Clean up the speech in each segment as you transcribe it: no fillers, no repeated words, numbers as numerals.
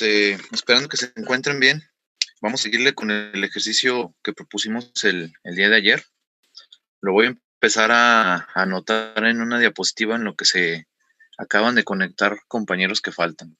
Esperando que se encuentren bien. Vamos a seguirle con el ejercicio que propusimos el día de ayer. Lo voy a empezar a anotar en una diapositiva en lo que se acaban de conectar compañeros que faltan.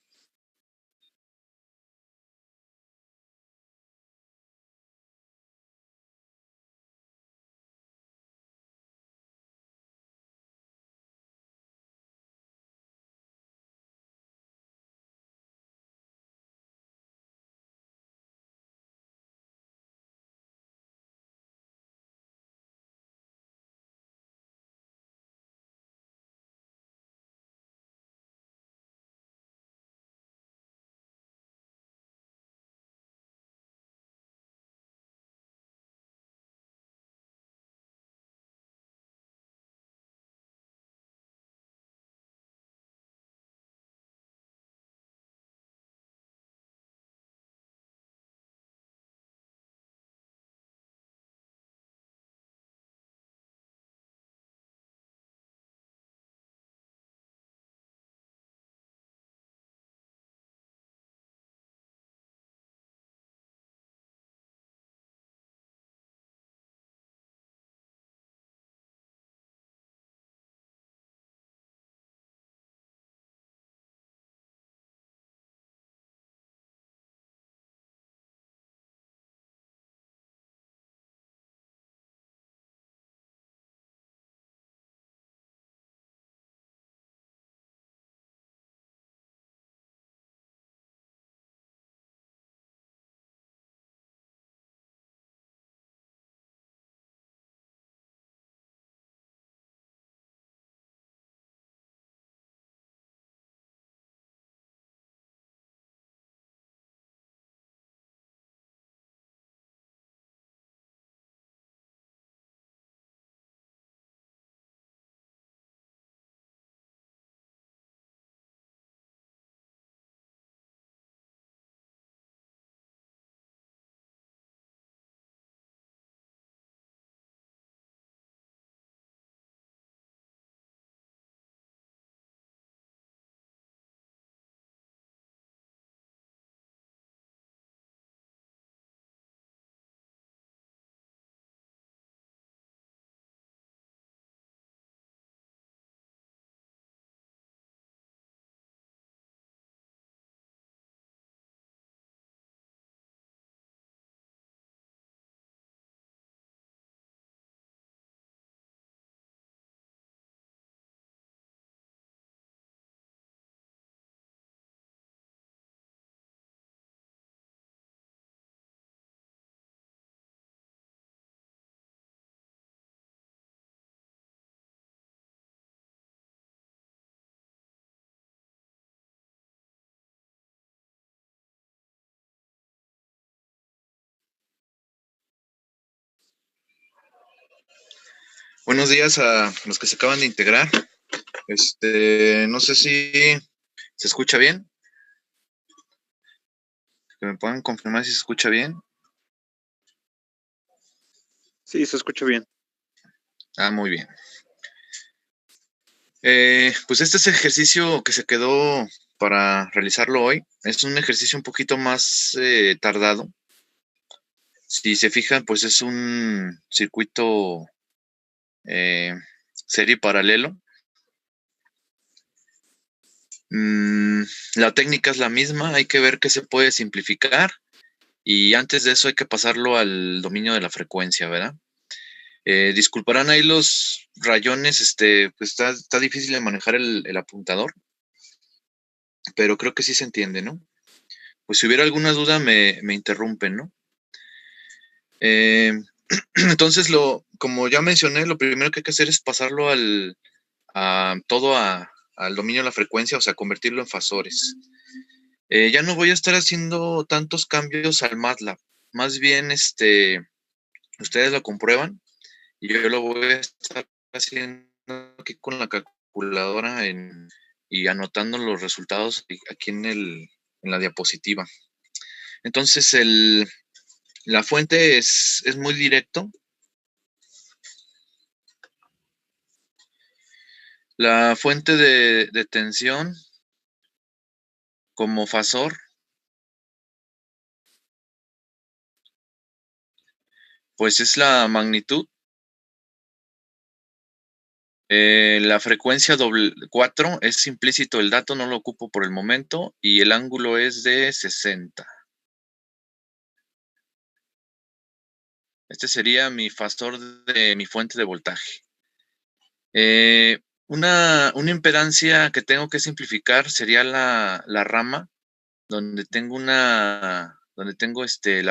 Buenos días a los que se acaban de integrar. No sé si se escucha bien. Que me puedan confirmar si se escucha bien. Sí, se escucha bien. Muy bien. Pues este es el ejercicio que se quedó para realizarlo hoy. Es un ejercicio un poquito más tardado. Si se fijan, pues es un circuito serie paralelo. La técnica es la misma, hay que ver qué se puede simplificar y antes de eso hay que pasarlo al dominio de la frecuencia, ¿verdad? Disculparán ahí los rayones, pues está difícil de manejar el apuntador, pero creo que sí se entiende, ¿no? Pues si hubiera alguna duda me interrumpen, ¿no? Entonces, como ya mencioné, lo primero que hay que hacer es pasarlo al dominio de la frecuencia, o sea, convertirlo en fasores. Ya no voy a estar haciendo tantos cambios al MATLAB. Más bien, ustedes lo comprueban y yo lo voy a estar haciendo aquí con la calculadora y anotando los resultados aquí en la diapositiva. Entonces, la fuente es muy directo. La fuente de tensión como fasor Pues es la magnitud. La frecuencia 4 es implícito, el dato no lo ocupo por el momento y el ángulo es de 60. Este sería mi fastor de mi fuente de voltaje. Una impedancia que tengo que simplificar sería la rama, donde tengo la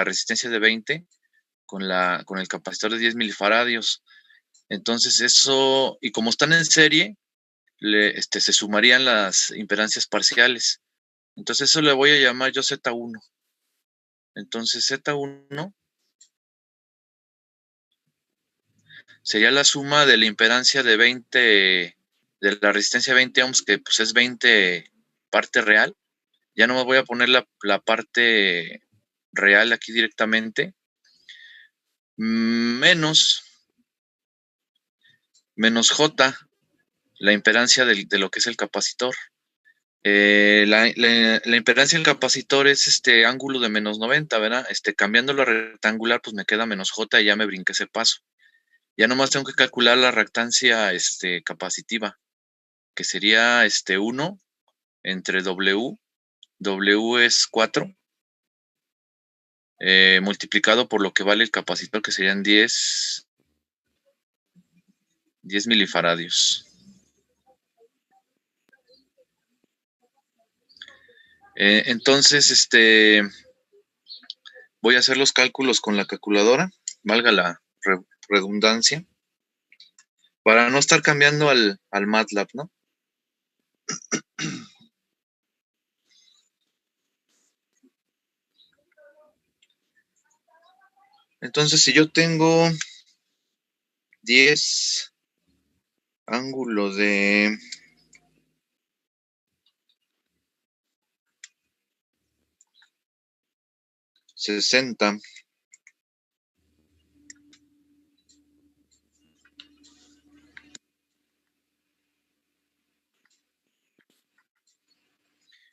resistencia de 20 con el capacitor de 10 milifaradios. Entonces eso, y como están en serie, se sumarían las impedancias parciales. Entonces eso le voy a llamar yo Z1. Entonces Z1 sería la suma de la impedancia de 20, de la resistencia de 20 ohms, que pues es 20 parte real. Ya no me voy a poner la parte real aquí directamente. Menos J, la impedancia de lo que es el capacitor. La impedancia del capacitor es este ángulo de menos 90, ¿verdad? Cambiándolo a rectangular, pues me queda menos J y ya me brinqué ese paso. Ya nomás tengo que calcular la reactancia capacitiva, que sería 1 entre W. W es 4, multiplicado por lo que vale el capacitor, que serían 10 milifaradios. Entonces, voy a hacer los cálculos con la calculadora, valga la redundancia, para no estar cambiando al MATLAB, ¿no? Entonces, si yo tengo 10 ángulos de 60,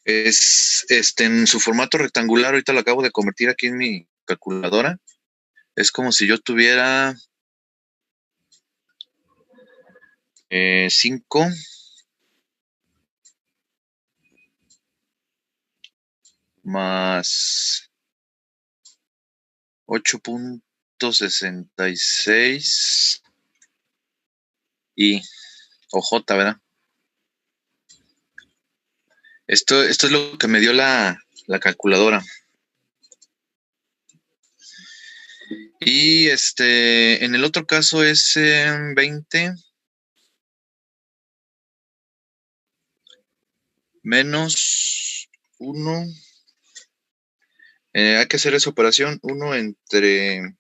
es en su formato rectangular, ahorita lo acabo de convertir aquí en mi calculadora. Es como si yo tuviera 5 más 8.66 y o J, ¿verdad? Esto es lo que me dio la calculadora. Y en el otro caso es 20 menos 1. Hay que hacer esa operación. 1 entre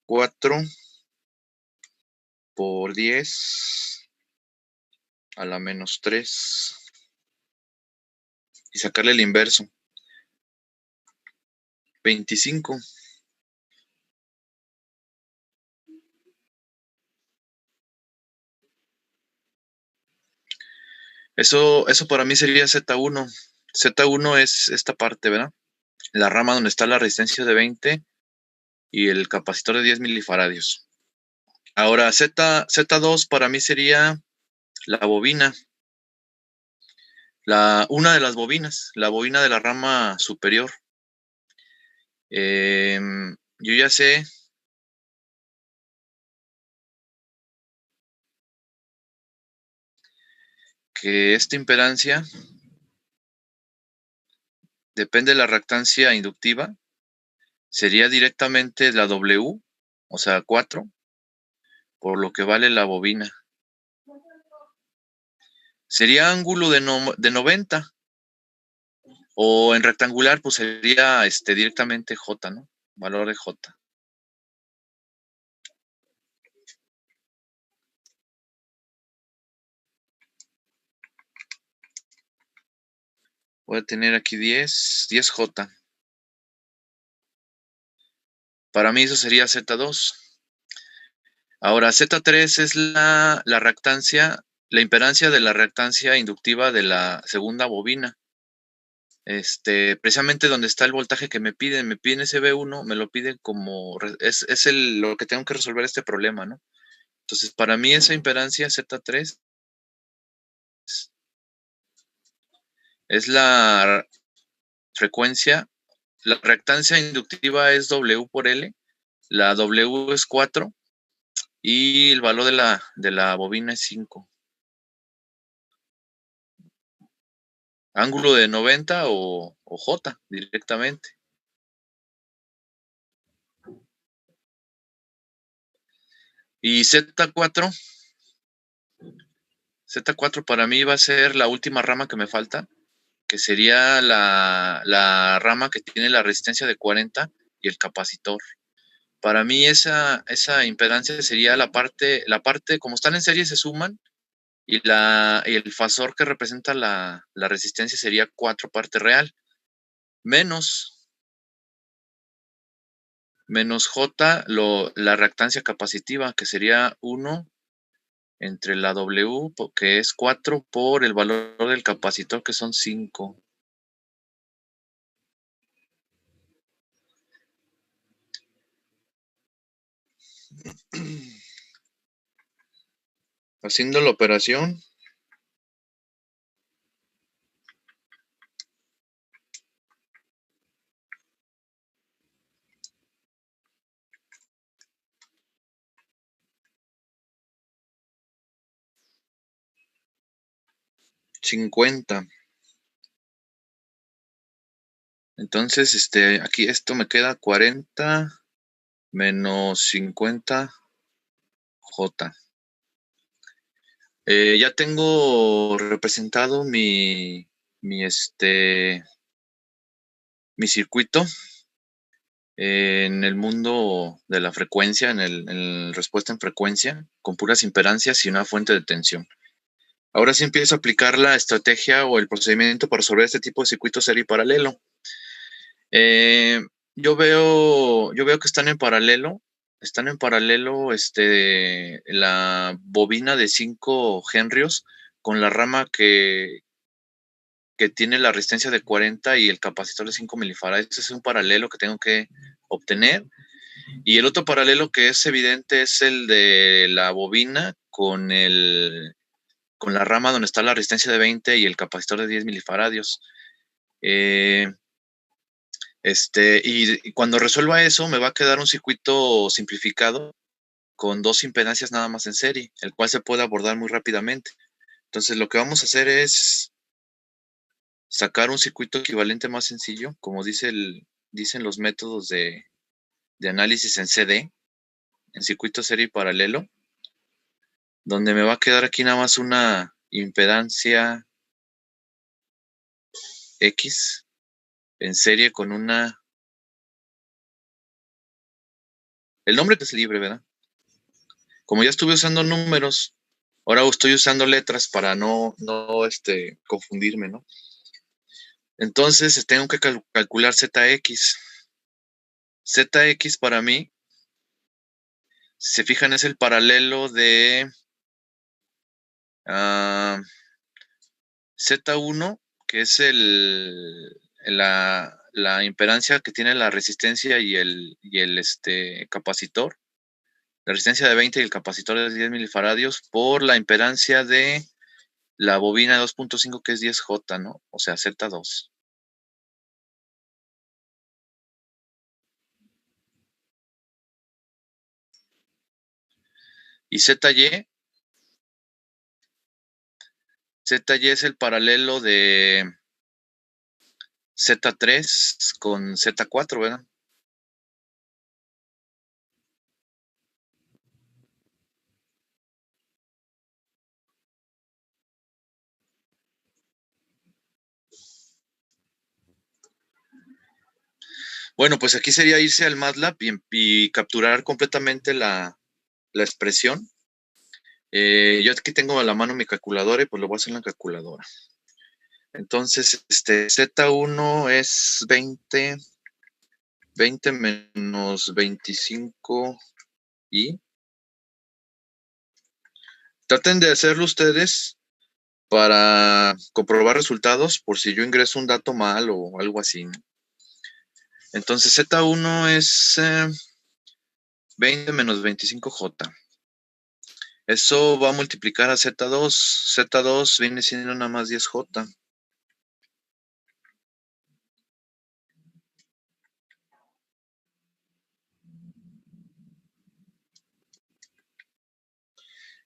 4 por 10 a la menos 3. Y sacarle el inverso. 25. Eso para mí sería Z1. Z1 es esta parte, ¿verdad? La rama donde está la resistencia de 20 y el capacitor de 10 milifaradios. Ahora, Z2 para mí sería la bobina. Una de las bobinas, la bobina de la rama superior. Yo ya sé que esta impedancia depende de la reactancia inductiva, sería directamente la W, o sea, 4, por lo que vale la bobina. Sería ángulo de 90, o en rectangular, pues sería directamente J, ¿no? Valor de J. Voy a tener aquí 10J. Para mí eso sería Z2. Ahora, Z3 es la reactancia, la impedancia de la reactancia inductiva de la segunda bobina. precisamente donde está el voltaje que me piden ese B1, me lo piden como, es lo que tengo que resolver este problema, ¿no? Entonces, para mí esa impedancia Z3 es la frecuencia, la reactancia inductiva es W por L, la W es 4 y el valor de la bobina es 5. Ángulo de 90 o J directamente. Y Z4 para mí va a ser la última rama que me falta, que sería la rama que tiene la resistencia de 40 y el capacitor. Para mí esa impedancia sería la parte, como están en serie se suman, y el fasor que representa la resistencia sería 4 parte real, menos J, la reactancia capacitiva, que sería 1 entre la W, que es 4, por el valor del capacitor, que son 5. Haciendo la operación. $50. Entonces, aquí esto me queda 40 menos 50 J. Ya tengo representado mi circuito en el mundo de la frecuencia, en el respuesta en frecuencia, con puras impedancias y una fuente de tensión. Ahora sí empiezo a aplicar la estrategia o el procedimiento para resolver este tipo de circuito serie paralelo. Yo veo que están en paralelo. La bobina de 5 henrios con la rama que tiene la resistencia de 40 y el capacitor de 5 milifarads. Ese es un paralelo que tengo que obtener. Y el otro paralelo que es evidente es el de la bobina con la rama donde está la resistencia de 20 y el capacitor de 10 milifaradios. Y cuando resuelva eso, me va a quedar un circuito simplificado con 2 impedancias nada más en serie, el cual se puede abordar muy rápidamente. Entonces, lo que vamos a hacer es sacar un circuito equivalente más sencillo, como dicen los métodos de análisis en CD, en circuito serie y paralelo, donde me va a quedar aquí nada más una impedancia X en serie con una... El nombre que es libre, ¿verdad? Como ya estuve usando números, ahora estoy usando letras para no confundirme, ¿no? Entonces, tengo que calcular ZX. ZX para mí, si se fijan, es el paralelo de Z1, que es la impedancia que tiene la resistencia y el capacitor. La resistencia de 20 y el capacitor de 10 milifaradios por la impedancia de la bobina 2.5, que es 10J, ¿no? O sea, Z2. Y ZY es el paralelo de Z3 con Z4, ¿verdad? Bueno, pues aquí sería irse al MATLAB y capturar completamente la expresión. Yo aquí tengo a la mano mi calculadora y pues lo voy a hacer en la calculadora. Entonces, Z1 es 20 menos 25 y traten de hacerlo ustedes para comprobar resultados por si yo ingreso un dato mal o algo así, ¿no? Entonces Z1 es 20 menos 25J. Eso va a multiplicar a Z2. Z2 viene siendo nada más 10J.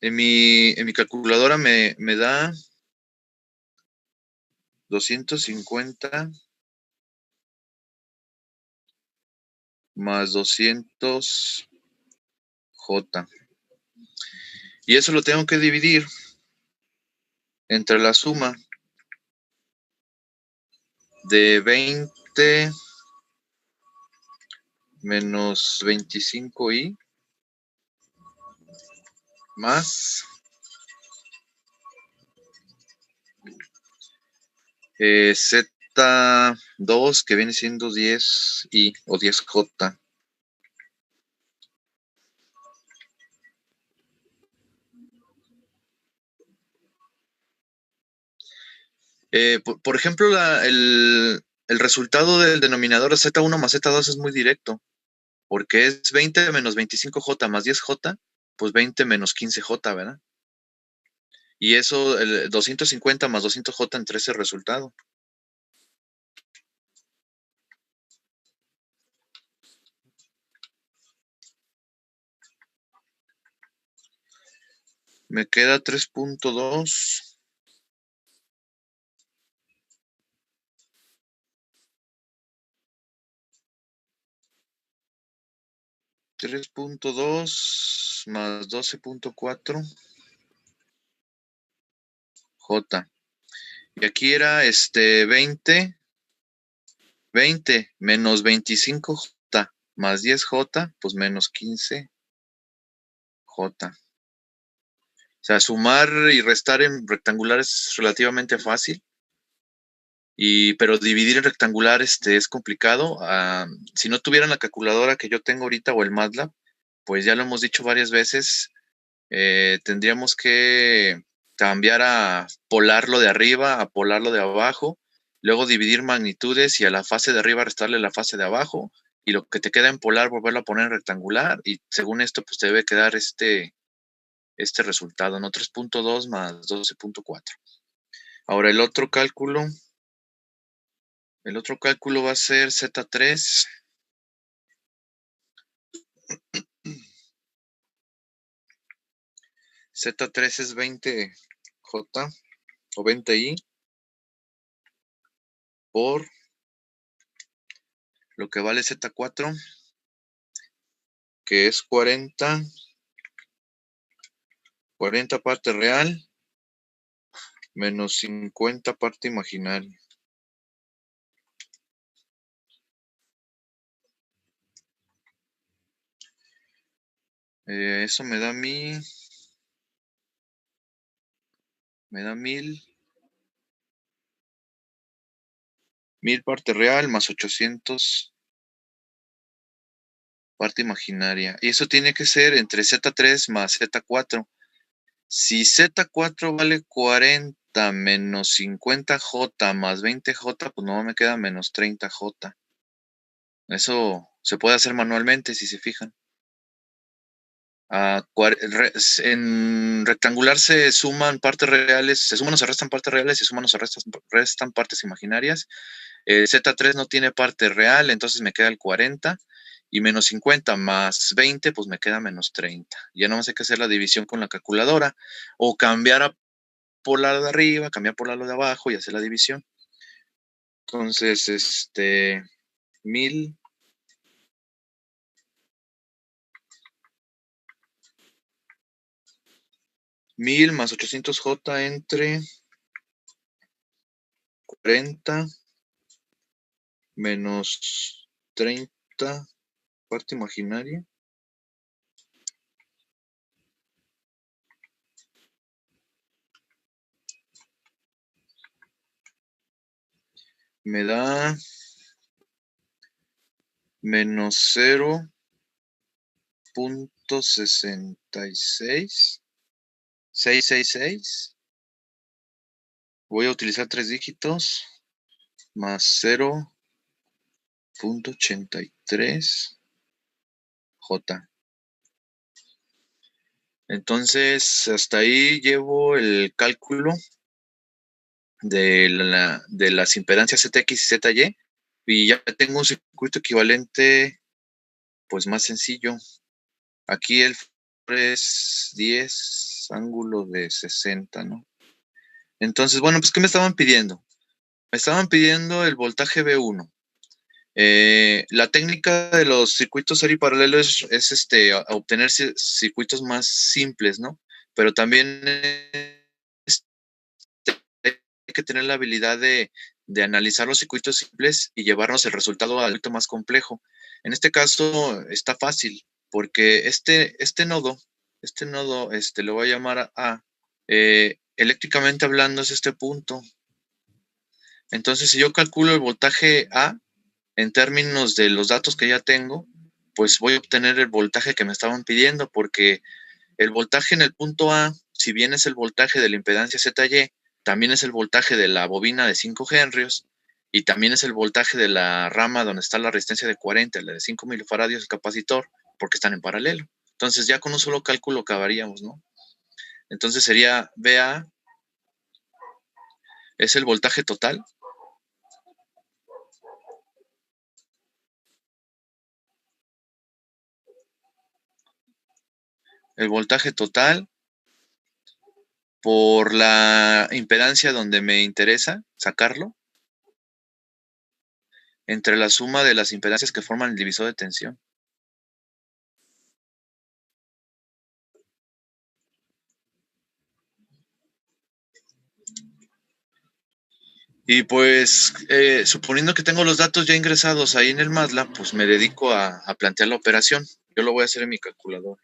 En mi calculadora me da 250 más 200J. Y eso lo tengo que dividir entre la suma de 20 menos 25i más Z2, que viene siendo 10i o 10J. Por ejemplo, el resultado del denominador Z1 más Z2 es muy directo, porque es 20 menos 25J más 10J, pues 20 menos 15J, ¿verdad? Y eso, el 250 más 200J entre ese resultado. Me queda 3.2. 3.2 más 12.4 J. Y aquí era 20 menos 25J más 10J, pues menos 15J. O sea, sumar y restar en rectangular es relativamente fácil, pero dividir en rectangular es complicado. Si no tuvieran la calculadora que yo tengo ahorita o el MATLAB, pues ya lo hemos dicho varias veces, tendríamos que cambiar a polarlo de arriba, a polarlo de abajo, luego dividir magnitudes y a la fase de arriba restarle la fase de abajo, y lo que te queda en polar volverlo a poner en rectangular, y según esto pues te debe quedar este resultado, ¿no? 3.2 más 12.4. Ahora el otro cálculo va a ser Z3. Z3 es 20J o 20i por lo que vale Z4, que es 40 parte real menos 50 parte imaginaria. Eso me da 1000 parte real más 800 parte imaginaria. Y eso tiene que ser entre Z3 más Z4. Si Z4 vale 40 menos 50J más 20J, pues no me queda menos 30J. Eso se puede hacer manualmente si se fijan. En rectangular se suman partes reales, se suman o se restan partes reales, se suman o se restan partes imaginarias. Z3 no tiene parte real, entonces me queda el 40, y menos 50 más 20, pues me queda menos 30. Ya no sé qué hacer la división con la calculadora, o cambiar a polar de arriba, cambiar por lo de abajo y hacer la división. Entonces, 1000 más 800J entre 40 menos 30 parte imaginaria. Me da menos 0.66666 Voy a utilizar 3 dígitos más 0.83 J. Entonces, hasta ahí llevo el cálculo de las impedancias ZX y ZY y ya tengo un circuito equivalente, pues más sencillo. Aquí el es 10 ángulo de 60, ¿no? Entonces, bueno, pues ¿qué me estaban pidiendo? Me estaban pidiendo el voltaje B1. La técnica de los circuitos serie paralelo es obtener circuitos más simples, ¿no? Pero también hay que tener la habilidad de analizar los circuitos simples y llevarnos el resultado al circuito más complejo. En este caso está fácil, porque este nodo, lo voy a llamar A. Eléctricamente hablando es este punto. Entonces, si yo calculo el voltaje A en términos de los datos que ya tengo, pues voy a obtener el voltaje que me estaban pidiendo, porque el voltaje en el punto A, si bien es el voltaje de la impedancia ZY, también es el voltaje de la bobina de 5 henrios y también es el voltaje de la rama donde está la resistencia de 40, la de 5 milifaradios, el capacitor, porque están en paralelo. Entonces ya con un solo cálculo acabaríamos, ¿no? Entonces sería BA es el voltaje total. El voltaje total por la impedancia donde me interesa sacarlo, entre la suma de las impedancias que forman el divisor de tensión. Y pues, suponiendo que tengo los datos ya ingresados ahí en el MATLAB, pues me dedico a plantear la operación. Yo lo voy a hacer en mi calculadora.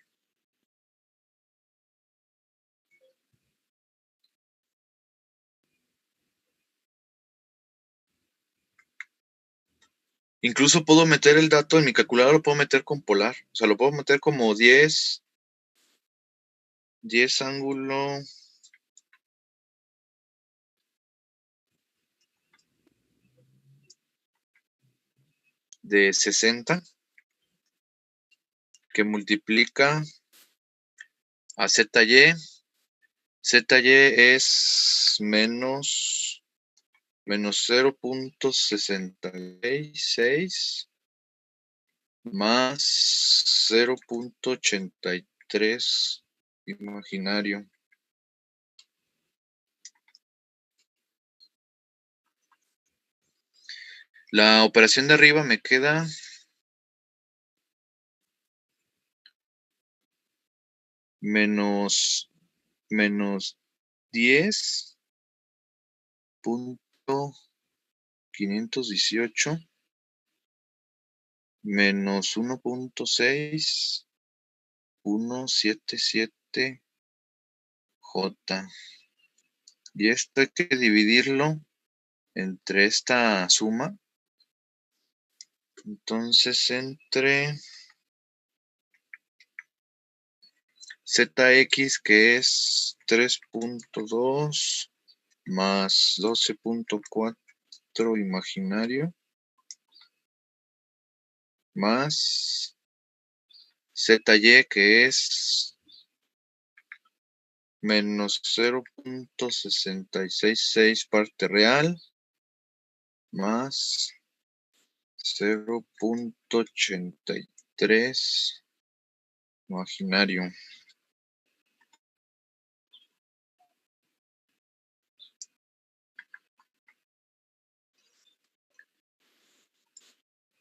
Incluso puedo meter el dato en mi calculadora, lo puedo meter con polar. O sea, lo puedo meter como 10 ángulo de 60 que multiplica a ZY. ZY es menos 0.66 más 0.83 imaginario. La operación de arriba me queda menos 10.518 menos 1.6177 J. Y esto hay que dividirlo entre esta suma. Entonces, entre ZX, que es 3.2 más 12.4 imaginario, más ZY, que es menos 0.666 parte real, más 0.83 imaginario.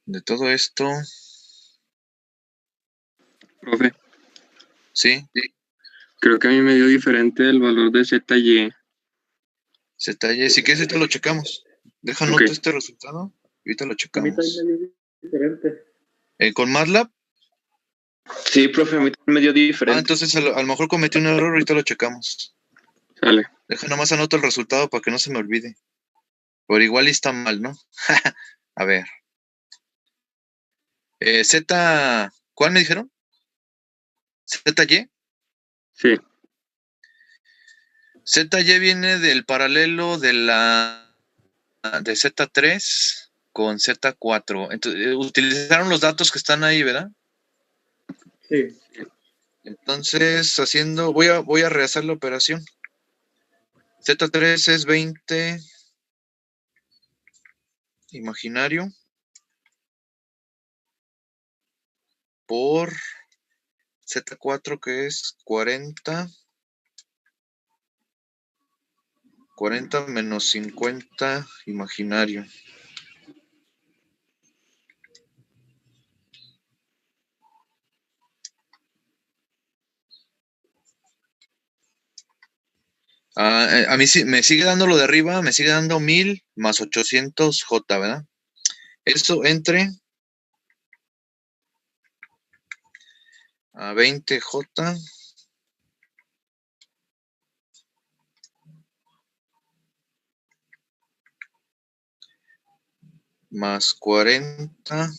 De todo esto, Profe, sí, creo que a mí me dio diferente el valor de ZY. ZY, si quieres ahorita lo checamos. Deja Ok. nota este resultado, ahorita lo A mí también checamos. me dio diferente. ¿Con MATLAB? Sí, profe, a mí también me dio diferente. Entonces a lo mejor cometí un error, ahorita lo checamos. Sale. Deja nomás anoto el resultado para que no se me olvide. Por igual está mal, ¿no? A ver. Z, ¿cuál me dijeron? ZY. Sí. ZY viene del paralelo de Z3 con Z4. Entonces, utilizaron los datos que están ahí, ¿verdad? Sí. Entonces, voy a rehacer la operación. Z3 es 20 imaginario por Z4, que es 40. 40 menos 50 imaginario. A mí sí, me sigue dando lo de arriba, me sigue dando 1000 más 800 J, ¿verdad? Eso entre a 20 J más 40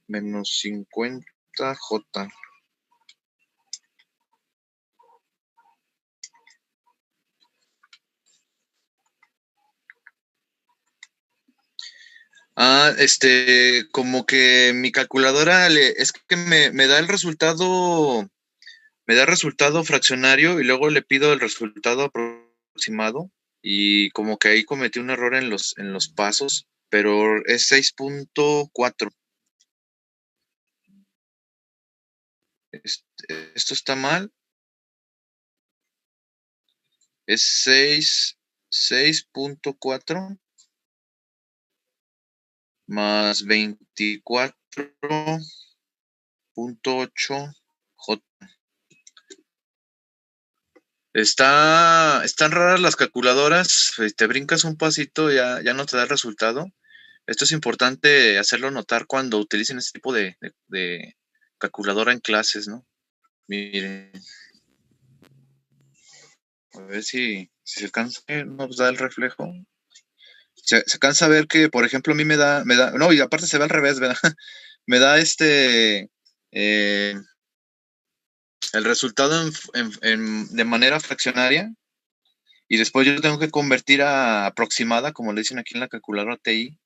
menos 50 J. Como que mi calculadora es que me da el resultado, me da el resultado fraccionario y luego le pido el resultado aproximado y como que ahí cometí un error en los pasos, pero es 6.4. Esto está mal. Es 6.4 más 24.8 J. Están raras las calculadoras, te brincas un pasito, ya no te da el resultado. Esto es importante hacerlo notar cuando utilicen este tipo de calculadora en clases, ¿no? Miren. A ver si se alcanza, nos da el reflejo. Se alcanza a ver que, por ejemplo, a mí no, y aparte se ve al revés, ¿verdad? Me da el resultado de manera fraccionaria y después yo tengo que convertir a aproximada, como le dicen aquí en la calculadora TI,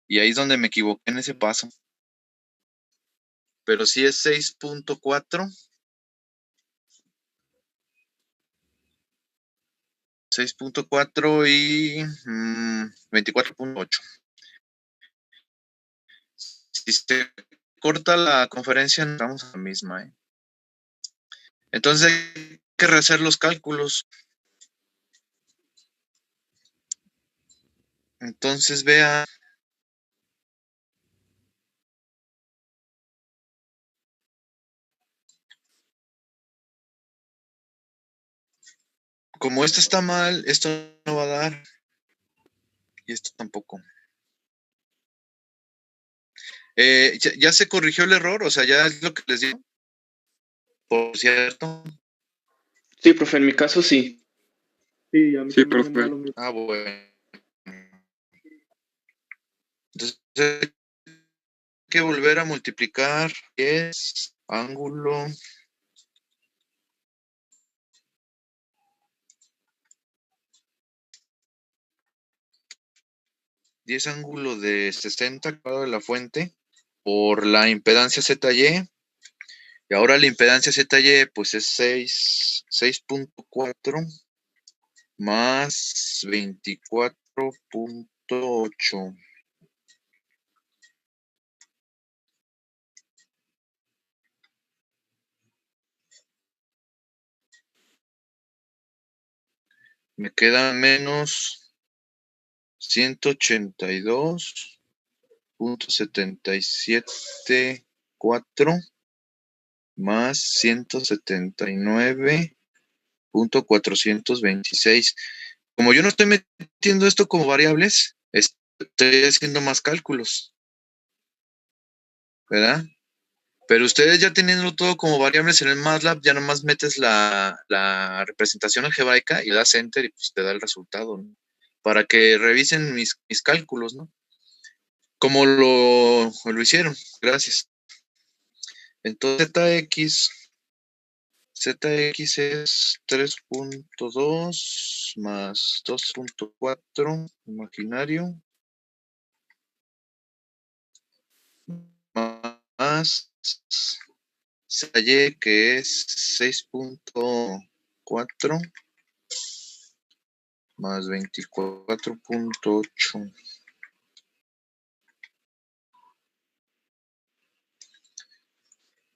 y ahí es donde me equivoqué en ese paso. Pero sí es 6.4. 6.4 y 24.8. Si se corta la conferencia, entramos a la misma, ¿eh? Entonces hay que rehacer los cálculos. Entonces vea. Como esto está mal, esto no va a dar. Y esto tampoco. Ya se corrigió el error, o sea, ya es lo que les digo. Por cierto. Sí, profe, en mi caso sí. Sí, a mí Sí, también me da profe. lo mismo. Ah, bueno. Entonces hay que volver a multiplicar 10 ángulo. Ángulo de 60 grados de la fuente por la impedancia ZY. Y ahora la impedancia ZY pues es 6.4 más 24.8. Me queda menos 182.774 más 179.426. Como yo no estoy metiendo esto como variables, estoy haciendo más cálculos, ¿verdad? Pero ustedes ya teniendo todo como variables en el MATLAB, ya nomás metes la representación algebraica y le das Enter y pues te da el resultado, ¿no? Para que revisen mis cálculos, ¿no? Como lo hicieron. Gracias. Entonces ZX ZX es 3.2 más 2.4 imaginario más ZY que es 6.4 más 24.8.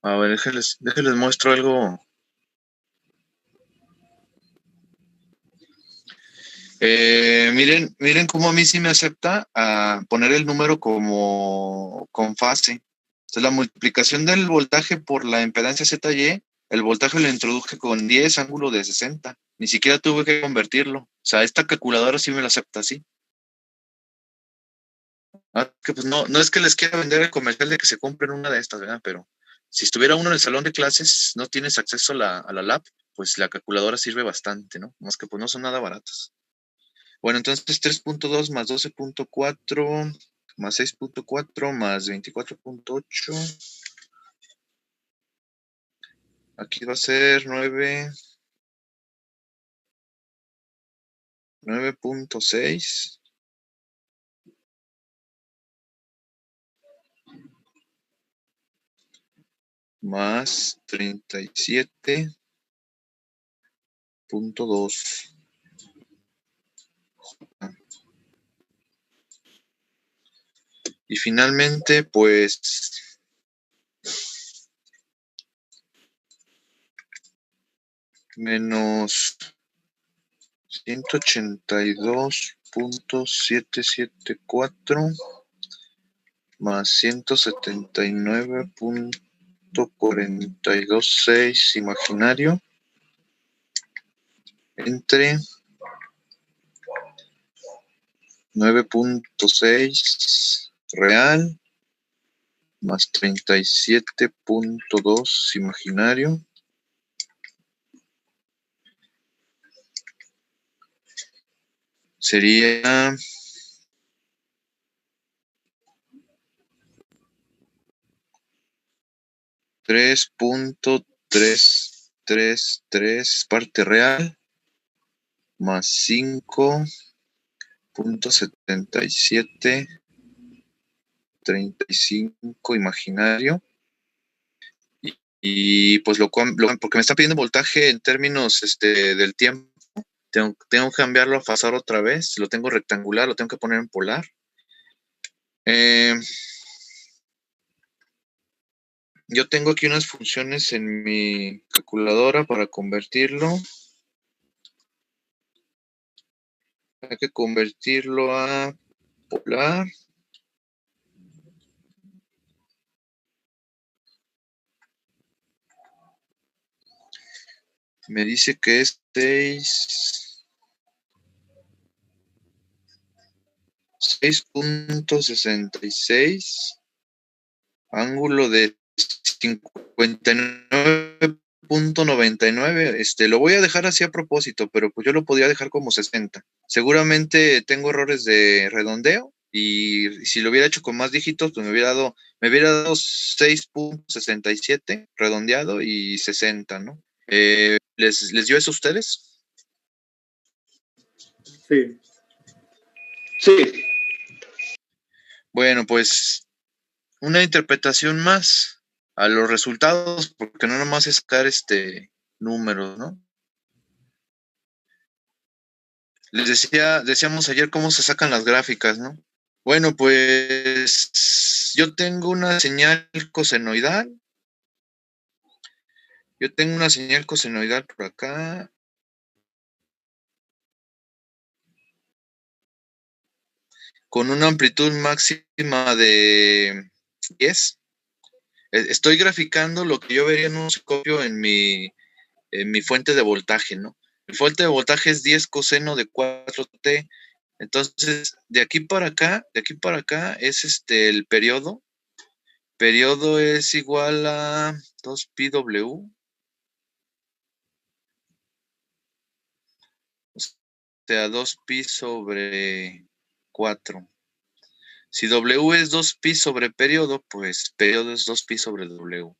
A ver, déjenles muestro algo. Miren cómo a mí sí me acepta a poner el número como con fase. Entonces, la multiplicación del voltaje por la impedancia ZY, el voltaje lo introduje con 10 ángulo de 60. Ni siquiera tuve que convertirlo. O sea, esta calculadora sí me lo acepta así. Que pues no es que les quiera vender el comercial de que se compren una de estas, ¿verdad? Pero si estuviera uno en el salón de clases, no tienes acceso a la lab, pues la calculadora sirve bastante, ¿no? Más que pues no son nada baratas. Bueno, entonces 3.2 más 12.4 más 6.4 más 24.8. Aquí va a ser 9.6 más 37.2. Y finalmente, pues menos 182.774 más 179.426 imaginario entre 9.6 real más 37.2 imaginario sería 3.333 parte real más 5.7735 imaginario. Y pues porque me está pidiendo voltaje en términos del tiempo, tengo que cambiarlo a fasor otra vez, lo tengo rectangular, lo tengo que poner en polar. Yo tengo aquí unas funciones en mi calculadora para convertirlo. Hay que convertirlo a polar. Me dice que es 6.66, ángulo de 59.99. Lo voy a dejar así a propósito, pero pues yo lo podría dejar como 60. Seguramente tengo errores de redondeo y si lo hubiera hecho con más dígitos, pues me hubiera dado 6.67 redondeado y 60, ¿no? ¿Les dio eso a ustedes? Sí. Sí. Bueno, pues una interpretación más a los resultados, porque no nomás es sacar números, ¿no? Decíamos ayer cómo se sacan las gráficas, ¿no? Bueno, pues yo tengo una señal cosenoidal. Yo tengo una señal cosenoidal por acá. Con una amplitud máxima de 10. Estoy graficando lo que yo vería en un osciloscopio en mi fuente de voltaje, ¿no? Mi fuente de voltaje es 10 coseno de 4t. Entonces, de aquí para acá es el periodo. Periodo es igual a 2πw. O sea, 2pi sobre 4. Si W es 2pi sobre periodo, pues periodo es 2pi sobre W.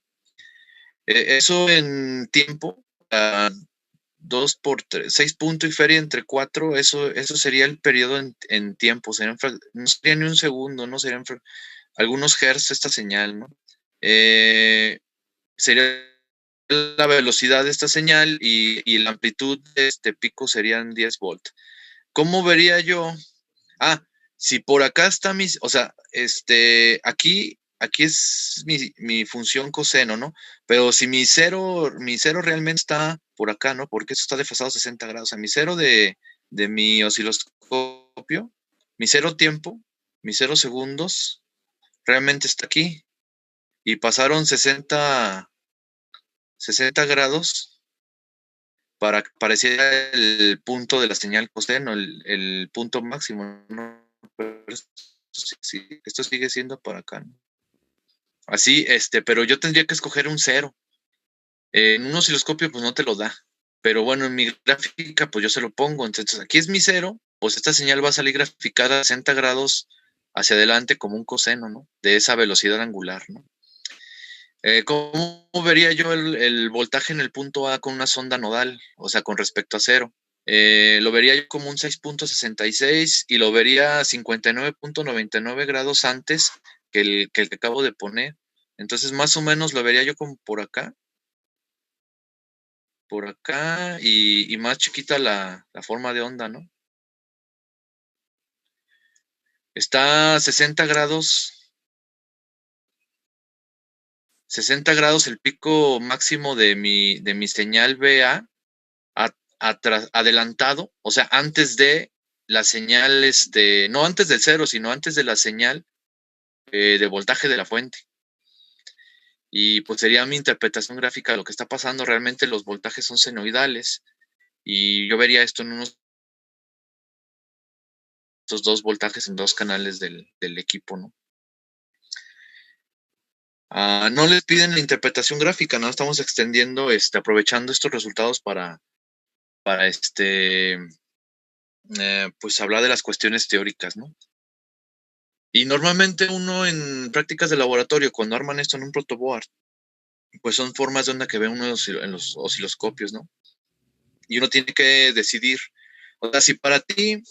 Eso en tiempo 2 por 3, 6 puntos y feria entre 4, eso sería el periodo en tiempo, no sería ni un segundo, no serían algunos hertz esta señal, ¿no? Sería la velocidad de esta señal y la amplitud de este pico serían 10 volt. ¿Cómo vería yo? Si por acá está o sea, aquí es mi función coseno, ¿no? Pero si mi cero realmente está por acá, ¿no? Porque eso está desfasado 60 grados. O sea, mi cero de mi osciloscopio, mi cero tiempo, mis 0 segundos, realmente está aquí. Y pasaron 60 grados para que pareciera el punto de la señal coseno, el punto máximo, ¿no? Pero esto sigue siendo para acá, ¿no? Así, pero yo tendría que escoger un 0. En un osciloscopio, pues no te lo da. Pero bueno, en mi gráfica, pues yo se lo pongo. Entonces, aquí es mi 0, pues esta señal va a salir graficada a 60 grados hacia adelante como un coseno, ¿no? De esa velocidad angular, ¿no? ¿Cómo vería yo el voltaje en el punto A con una sonda nodal? O sea, con respecto a 0. Lo vería yo como un 6.66 y lo vería 59.99 grados antes que el que acabo de poner. Entonces, más o menos lo vería yo como por acá. Por acá y más chiquita la forma de onda, ¿no? Está a 60 grados. 60 grados el pico máximo de mi señal BA adelantado, o sea, antes de la señal, no antes del 0, sino antes de la señal de voltaje de la fuente. Y pues sería mi interpretación gráfica de lo que está pasando. Realmente los voltajes son senoidales y yo vería esto en estos 2 voltajes en 2 canales del equipo, ¿no? No les piden la interpretación gráfica, ¿no? Estamos extendiendo, aprovechando estos resultados para pues hablar de las cuestiones teóricas, ¿no? Y normalmente uno en prácticas de laboratorio, cuando arman esto en un protoboard, pues son formas de onda que ve uno en los osciloscopios, ¿no? Y uno tiene que decidir, o sea, si para ti,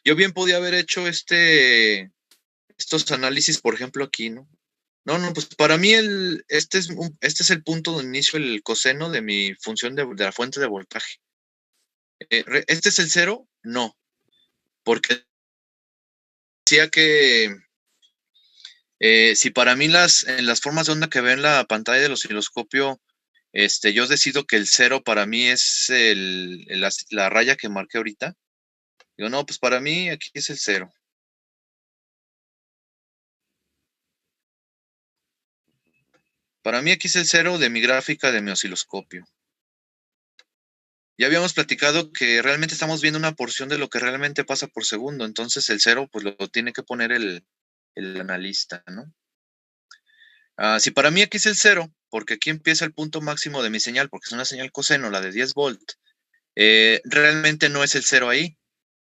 yo bien podía haber hecho estos análisis, por ejemplo, aquí, ¿no? No, pues para mí este es el punto de inicio, el coseno de mi función de la fuente de voltaje. ¿Este es el 0? No, porque decía que si para mí en las formas de onda que veo en la pantalla del osciloscopio, yo decido que el 0 para mí es la raya que marqué ahorita. Digo, no, pues para mí aquí es el 0. Para mí aquí es el 0 de mi gráfica de mi osciloscopio. Ya habíamos platicado que realmente estamos viendo una porción de lo que realmente pasa por segundo. Entonces el 0 pues lo tiene que poner el analista, ¿no? Si para mí aquí es el 0, porque aquí empieza el punto máximo de mi señal, porque es una señal coseno, la de 10 volt, realmente no es el 0 ahí,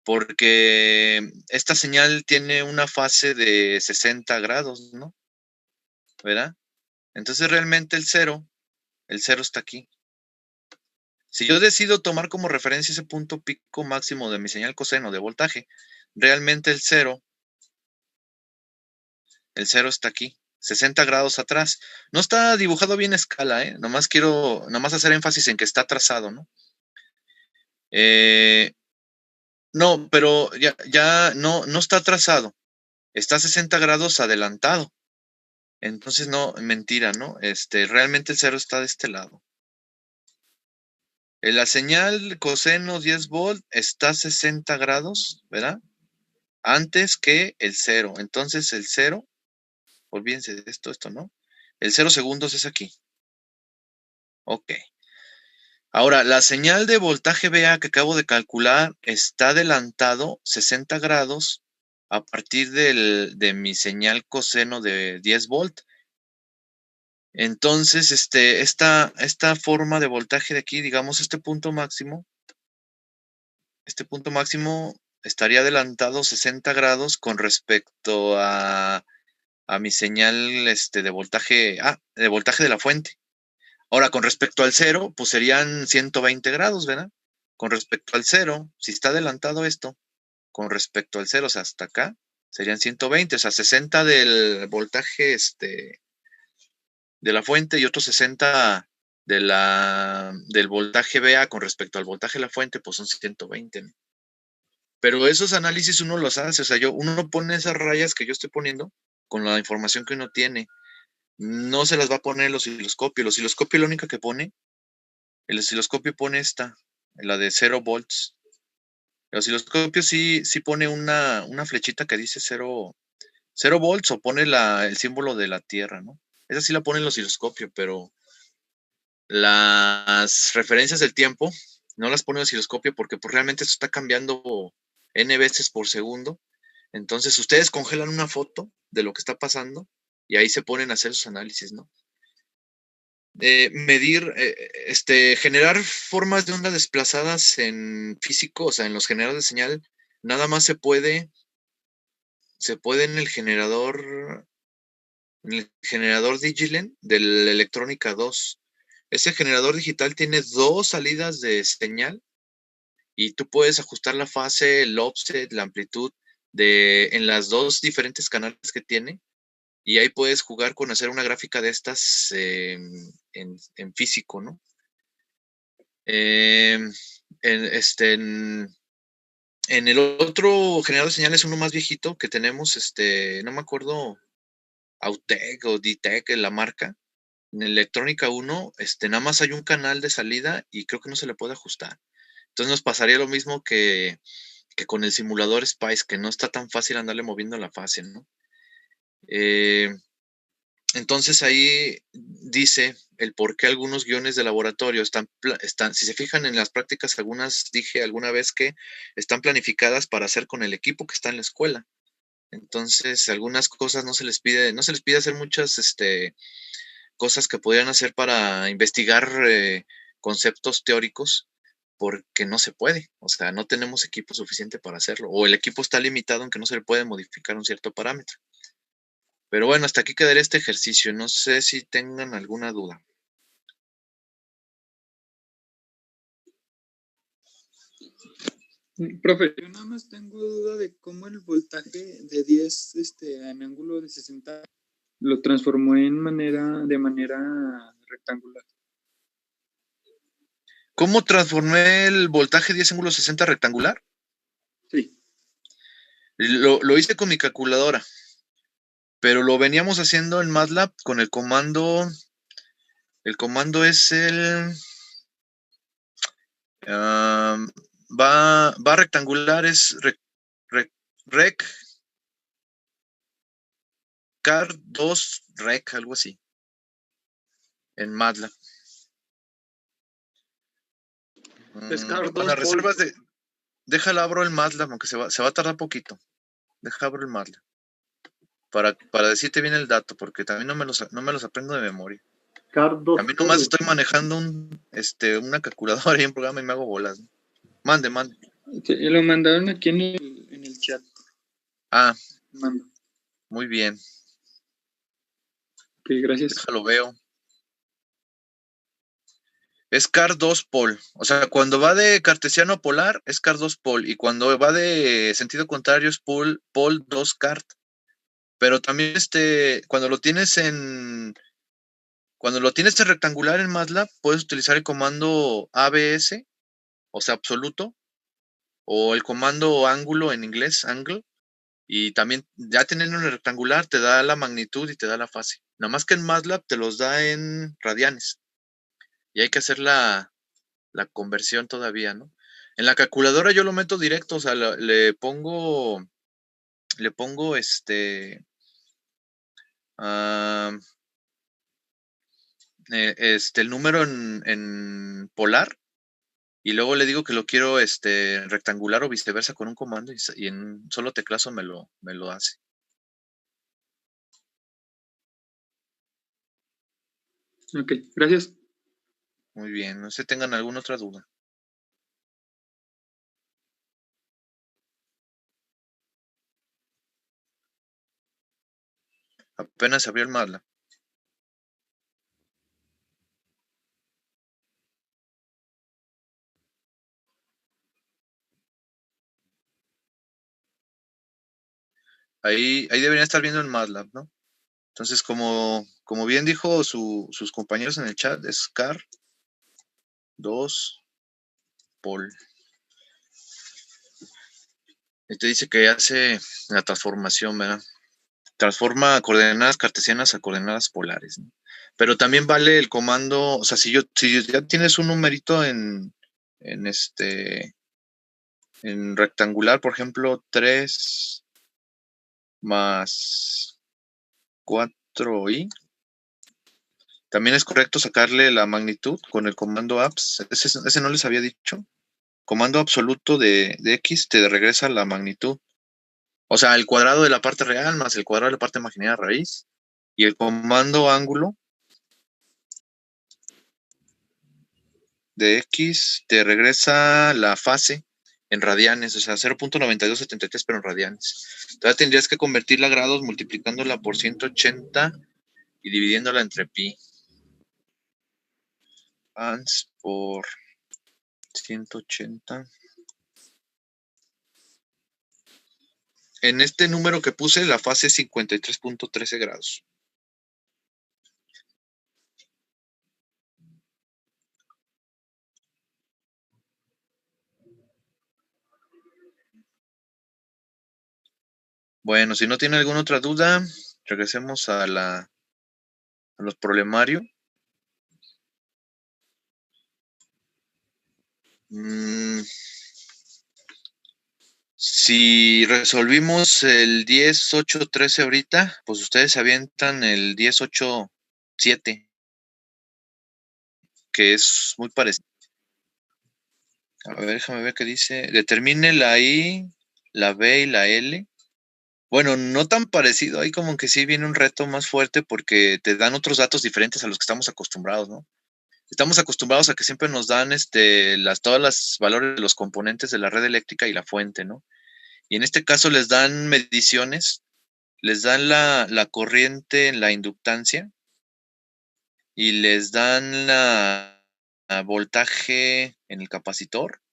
porque esta señal tiene una fase de 60 grados, ¿no? ¿Verdad? Entonces realmente el 0 está aquí. Si yo decido tomar como referencia ese punto pico máximo de mi señal coseno de voltaje, realmente el 0 está aquí, 60 grados atrás. No está dibujado bien a escala, ¿eh? Nomás quiero hacer énfasis en que está trazado, ¿no? No, pero ya no está trazado. Está a 60 grados adelantado. Entonces, no, mentira, ¿no? Realmente el 0 está de este lado. La señal coseno 10 volt está a 60 grados, ¿verdad? Antes que el 0. Entonces, el 0, olvídense de esto no. El 0 segundos es aquí. Ok. Ahora, la señal de voltaje BA que acabo de calcular está adelantado 60 grados a partir de mi señal coseno de 10 volt. Entonces, esta forma de voltaje de aquí, digamos, este punto máximo estaría adelantado 60 grados con respecto a mi señal de voltaje de la fuente. Ahora, con respecto al 0, pues serían 120 grados, ¿verdad? Con respecto al 0, si está adelantado esto, con respecto al 0, o sea, hasta acá, serían 120, o sea, 60 del voltaje de la fuente y otros 60 del voltaje BA con respecto al voltaje de la fuente, pues son 120, ¿no? Pero esos análisis uno los hace, o sea, uno pone esas rayas que yo estoy poniendo con la información que uno tiene. No se las va a poner el osciloscopio. El osciloscopio lo único que pone, el osciloscopio pone esta, la de 0 volts. El osciloscopio sí pone una flechita que dice 0 volts o pone el símbolo de la Tierra, ¿no? Esa sí la pone el osciloscopio, pero las referencias del tiempo no las pone el osciloscopio porque pues, realmente esto está cambiando n veces por segundo. Entonces ustedes congelan una foto de lo que está pasando y ahí se ponen a hacer sus análisis, ¿no? Generar formas de onda desplazadas en físico, o sea, en los generadores de señal, nada más se puede en el generador Digilen del Electrónica 2. Ese generador digital tiene 2 salidas de señal y tú puedes ajustar la fase, el offset, la amplitud en las 2 diferentes canales que tiene. Y ahí puedes jugar con hacer una gráfica de estas en físico, ¿no? En el otro generador de señales, uno más viejito que tenemos, no me acuerdo, Autec o Ditec, la marca. En Electrónica 1, nada más hay un canal de salida y creo que no se le puede ajustar. Entonces nos pasaría lo mismo que con el simulador Spice, que no está tan fácil andarle moviendo la fase, ¿no? Entonces ahí dice el por qué algunos guiones de laboratorio están, si se fijan en las prácticas, dije alguna vez que están planificadas para hacer con el equipo que está en la escuela. Entonces, algunas cosas no se les pide hacer muchas cosas que podrían hacer para investigar conceptos teóricos, porque no se puede, o sea, no tenemos equipo suficiente para hacerlo, o el equipo está limitado en que no se le puede modificar un cierto parámetro. Pero bueno, hasta aquí quedaría este ejercicio. No sé si tengan alguna duda. Profe, yo nada más tengo duda de cómo el voltaje de 10 en ángulo de 60 lo transformó de manera rectangular. ¿Cómo transformé el voltaje 10 ángulo 60 rectangular? Sí. Lo hice con mi calculadora, pero lo veníamos haciendo en MATLAB con el comando. El comando es va rectangular, es rec car 2 rec, algo así, en MATLAB. Bueno, reservas de. Déjala, abro el MATLAB, aunque se va a tardar poquito. Abro el MATLAB. Para decirte bien el dato, porque también no me los aprendo de memoria. También nomás estoy manejando una calculadora y un programa y me hago bolas, ¿no? Mande. Sí, lo mandaron aquí en el chat. Ah, Mando. muy bien. Ok, gracias. Déjalo veo. Es car 2 pol. O sea, cuando va de cartesiano a polar, es car 2 pol. Y cuando va de sentido contrario, es pol 2 cart. Pero también cuando lo tienes en rectangular en MATLAB, puedes utilizar el comando ABS, o sea, absoluto, o el comando ángulo en inglés, angle, y también ya teniendo en rectangular te da la magnitud y te da la fase. Nada más que en MATLAB te los da en radianes. Y hay que hacer la conversión todavía, ¿no? En la calculadora yo lo meto directo, o sea, le pongo el número en polar y luego le digo que lo quiero rectangular o viceversa con un comando y en un solo teclazo me lo hace. Ok, gracias. Muy bien, no sé si tengan alguna otra duda. Apenas abrió el MATLAB. ahí deberían estar viendo el MATLAB, ¿no? Entonces, como bien dijo sus compañeros en el chat, es car 2 pol. Te dice que hace la transformación, ¿verdad? Transforma coordenadas cartesianas a coordenadas polares, ¿no? Pero también vale el comando, o sea, si ya tienes un numerito en rectangular, por ejemplo, 3 más 4i, también es correcto sacarle la magnitud con el comando abs. Ese no les había dicho. Comando absoluto de x te regresa la magnitud. O sea, el cuadrado de la parte real más el cuadrado de la parte imaginaria raíz. Y el comando ángulo de x te regresa la fase en radianes, o sea, 0.9273, pero en radianes. Entonces tendrías que convertirla a grados multiplicándola por 180 y dividiéndola entre pi. Ans por 180. En este número que puse, la fase es 53.13 grados. Bueno, si no tiene alguna otra duda, regresemos a los problemarios. Si resolvimos el 10, 8, 13 ahorita, pues ustedes se avientan el 10, 8, 7, que es muy parecido. A ver, déjame ver qué dice. Determine la I, la B y la L. Bueno, no tan parecido, ahí como que sí viene un reto más fuerte porque te dan otros datos diferentes a los que estamos acostumbrados, ¿no? Estamos acostumbrados a que siempre nos dan todas las valores de los componentes de la red eléctrica y la fuente, ¿no? Y en este caso les dan mediciones, les dan la corriente en la inductancia y les dan la voltaje en el capacitor.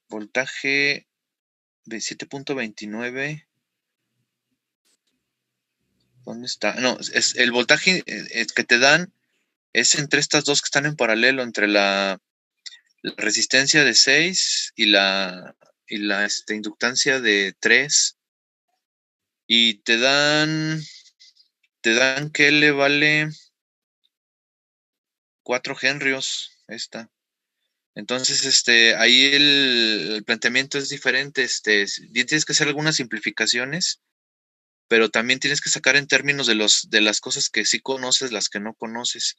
Voltaje de 7.29. ¿Dónde está? No, es el voltaje que te dan es entre estas dos que están en paralelo, entre la resistencia de 6 y la inductancia de 3. Y te dan que L vale 4 henrios. Esta. Entonces, ahí el planteamiento es diferente. Tienes que hacer algunas simplificaciones, pero también tienes que sacar en términos de las cosas que sí conoces, las que no conoces.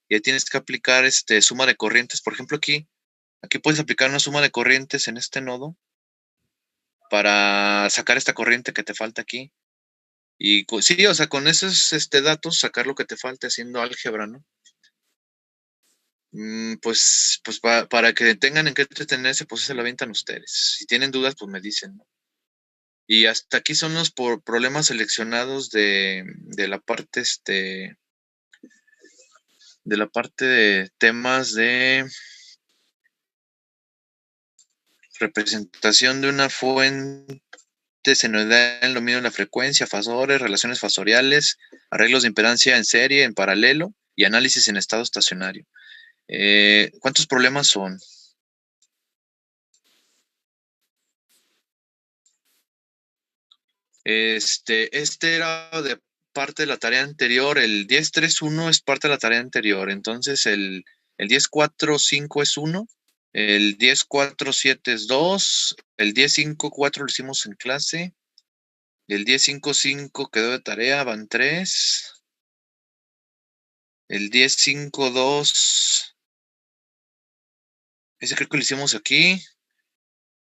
Y ahí tienes que aplicar suma de corrientes. Por ejemplo, aquí puedes aplicar una suma de corrientes en este nodo para sacar esta corriente que te falta aquí. Y sí, o sea, con esos datos sacar lo que te falta haciendo álgebra, ¿no? Pues para que tengan en qué entretenerse, pues se la avientan ustedes. Si tienen dudas, pues me dicen, ¿no? Y hasta aquí son los problemas seleccionados de la parte, de la parte de temas de representación de una fuente senoidal en lo mismo de la frecuencia, fasores, relaciones fasoriales, arreglos de impedancia en serie, en paralelo y análisis en estado estacionario. ¿Cuántos problemas son? Era de parte de la tarea anterior. El 10.3.1 es parte de la tarea anterior. Entonces el 10.4.5 es 1. El 10.4.7 es 2. El 10.5.4 lo hicimos en clase. El 10.5.5 quedó de tarea, van 3. El 10.5.2, ese creo que lo hicimos aquí.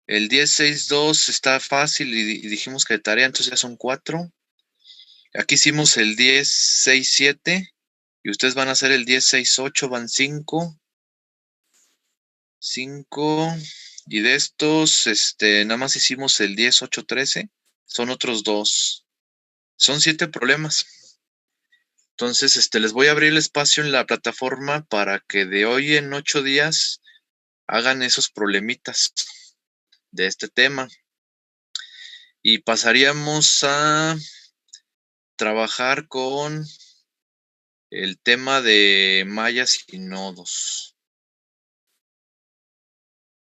El 10.6.2 está fácil y dijimos que de tarea, entonces ya son 4. Aquí hicimos el 10.6.7 y ustedes van a hacer el 10.6.8, van 5. 5. Y de estos, nada más hicimos el 10.8.13. Son otros 2. Son 7 problemas. Entonces, les voy a abrir el espacio en la plataforma para que de hoy en 8 días hagan esos problemitas. de este tema. Y pasaríamos a trabajar con el tema de mallas y nodos.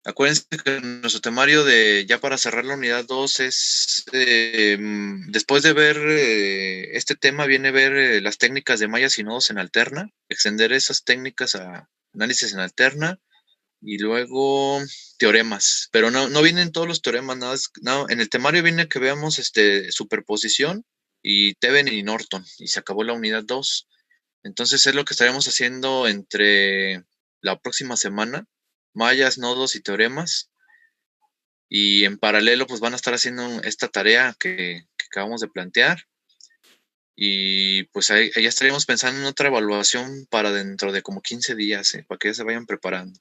Acuérdense que nuestro temario ya para cerrar la unidad 2 es, después de ver este tema, viene ver las técnicas de mallas y nodos en alterna, extender esas técnicas a análisis en alterna, y luego teoremas, pero no vienen todos los teoremas, en el temario viene que veamos superposición y Thevenin y Norton, y se acabó la unidad 2. Entonces es lo que estaremos haciendo entre la próxima semana, mallas, nodos y teoremas, y en paralelo pues van a estar haciendo esta tarea que acabamos de plantear, y pues ahí ya estaríamos pensando en otra evaluación para dentro de como 15 días, para que ya se vayan preparando.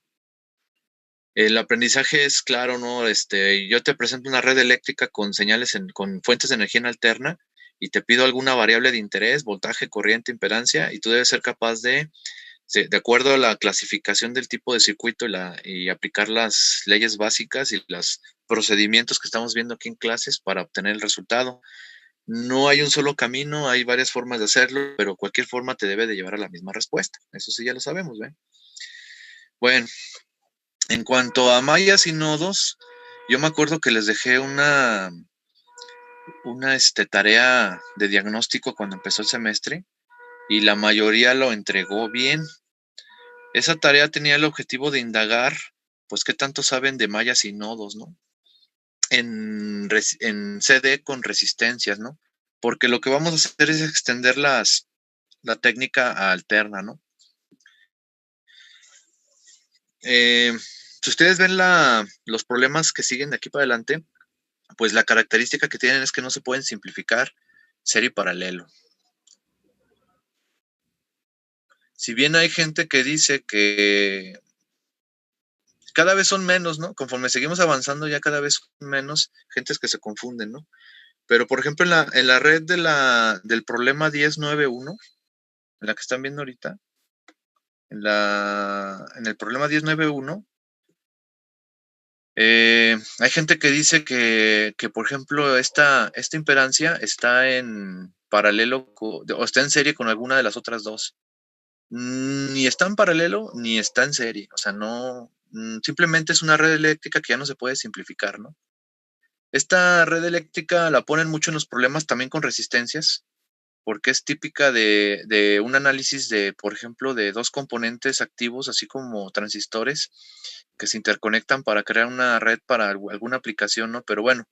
El aprendizaje es claro, ¿no? Yo te presento una red eléctrica con señales, con fuentes de energía en alterna, y te pido alguna variable de interés, voltaje, corriente, impedancia, y tú debes ser capaz de acuerdo a la clasificación del tipo de circuito y aplicar las leyes básicas y los procedimientos que estamos viendo aquí en clases para obtener el resultado. No hay un solo camino, hay varias formas de hacerlo, pero cualquier forma te debe de llevar a la misma respuesta. Eso sí ya lo sabemos, ¿ven? Bueno, en cuanto a mallas y nodos, yo me acuerdo que les dejé una tarea de diagnóstico cuando empezó el semestre, y la mayoría lo entregó bien. Esa tarea tenía el objetivo de indagar, pues, qué tanto saben de mallas y nodos, ¿no? En CD con resistencias, ¿no? Porque lo que vamos a hacer es extender la técnica alterna, ¿no? Si ustedes ven los problemas que siguen de aquí para adelante, pues la característica que tienen es que no se pueden simplificar serie y paralelo. Si bien hay gente que dice que cada vez son menos, ¿no? Conforme seguimos avanzando, ya cada vez son menos gentes que se confunden, ¿no? Pero, por ejemplo, en la red del problema 1091, en la que están viendo ahorita, en el problema 1091, hay gente que dice que por ejemplo, esta impedancia está en paralelo o está en serie con alguna de las otras dos. Ni está en paralelo ni está en serie. O sea, no, simplemente es una red eléctrica que ya no se puede simplificar, ¿no? Esta red eléctrica la ponen mucho en los problemas también con resistencias, porque es típica de un análisis de, por ejemplo, de dos componentes activos, así como transistores, que se interconectan para crear una red para alguna aplicación, ¿no? Pero bueno,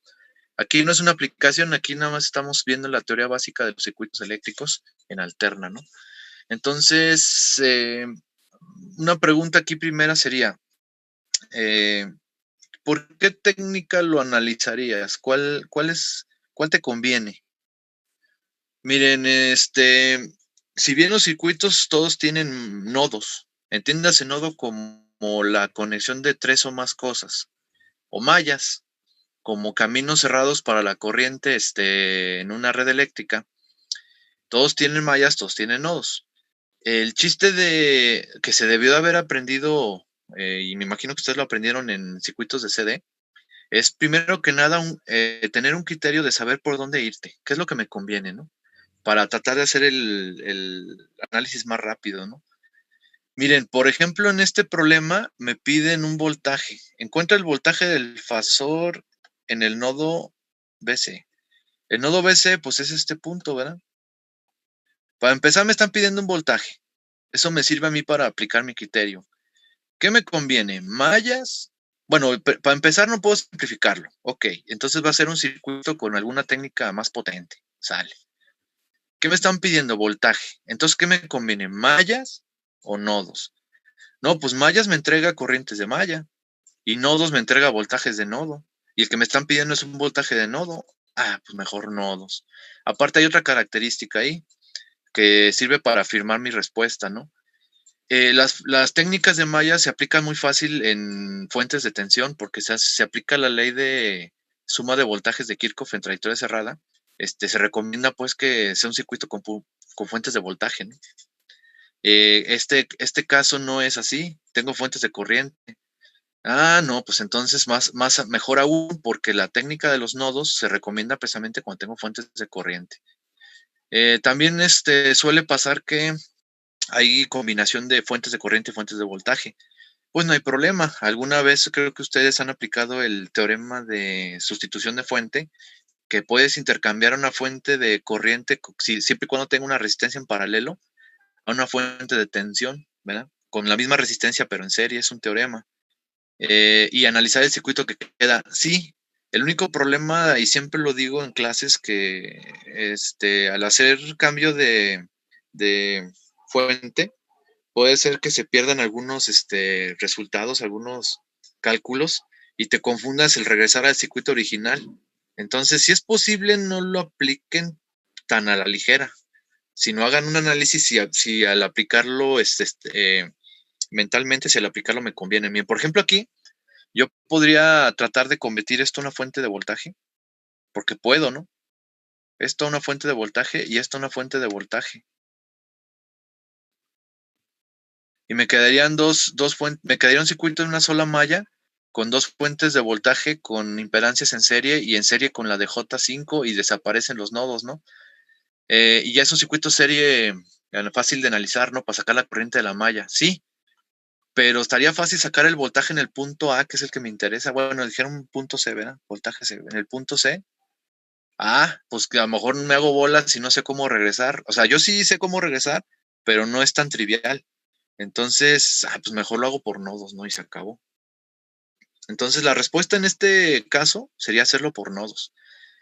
aquí no es una aplicación, aquí nada más estamos viendo la teoría básica de los circuitos eléctricos en alterna, ¿no? Entonces, una pregunta aquí primera sería, ¿por qué técnica lo analizarías? ¿Cuál te conviene? Miren, si bien los circuitos todos tienen nodos, entiéndase nodo como la conexión de tres o más cosas, o mallas, como caminos cerrados para la corriente, en una red eléctrica. Todos tienen mallas, todos tienen nodos. El chiste de que se debió de haber aprendido, y me imagino que ustedes lo aprendieron en circuitos de CD, es primero que nada tener un criterio de saber por dónde irte, qué es lo que me conviene, ¿no? Para tratar de hacer el análisis más rápido, ¿no? Miren, por ejemplo, en este problema me piden un voltaje. Encuentra el voltaje del fasor en el nodo BC. El nodo BC, pues es este punto, ¿verdad? Para empezar, me están pidiendo un voltaje. Eso me sirve a mí para aplicar mi criterio. ¿Qué me conviene? ¿Mallas? Bueno, para empezar no puedo simplificarlo. Ok, entonces va a ser un circuito con alguna técnica más potente. Sale. ¿Qué me están pidiendo? Voltaje. Entonces, ¿qué me conviene? ¿Mallas o nodos? No, pues mallas me entrega corrientes de malla y nodos me entrega voltajes de nodo. Y el que me están pidiendo es un voltaje de nodo. Ah, pues mejor nodos. Aparte hay otra característica ahí que sirve para afirmar mi respuesta, ¿no? Las técnicas de malla se aplican muy fácil en fuentes de tensión porque se aplica la ley de suma de voltajes de Kirchhoff en trayectoria cerrada. Se recomienda pues que sea un circuito con fuentes de voltaje, ¿no? Este caso no es así. Tengo fuentes de corriente. No, pues entonces mejor aún, porque la técnica de los nodos se recomienda precisamente cuando tengo fuentes de corriente. También suele pasar que hay combinación de fuentes de corriente y fuentes de voltaje. Pues no hay problema. Alguna vez creo que ustedes han aplicado el teorema de sustitución de fuente, que puedes intercambiar una fuente de corriente siempre y cuando tenga una resistencia en paralelo a una fuente de tensión, ¿verdad? Con la misma resistencia, pero en serie, es un teorema. Y analizar el circuito que queda. Sí, el único problema, y siempre lo digo en clases, que al hacer cambio de fuente, puede ser que se pierdan algunos resultados, algunos cálculos, y te confundas el regresar al circuito original. Entonces, si es posible, no lo apliquen tan a la ligera, sino hagan un análisis si al aplicarlo mentalmente, si al aplicarlo me conviene bien. Por ejemplo, aquí yo podría tratar de convertir esto a una fuente de voltaje, porque puedo, ¿no? Esto a una fuente de voltaje y esto a una fuente de voltaje. Y me quedarían me quedaría un circuito en una sola malla con dos fuentes de voltaje con imperancias en serie y en serie con la de J5 y desaparecen los nodos, ¿no? Y ya es un circuito serie fácil de analizar, ¿no? Para sacar la corriente de la malla. Sí, pero estaría fácil sacar el voltaje en el punto A, que es el que me interesa. Bueno, dijeron punto C, ¿verdad? Voltaje C. En el punto C. Pues que a lo mejor me hago bolas y no sé cómo regresar. O sea, yo sí sé cómo regresar, pero no es tan trivial. Entonces, pues mejor lo hago por nodos, ¿no? Y se acabó. Entonces, la respuesta en este caso sería hacerlo por nodos.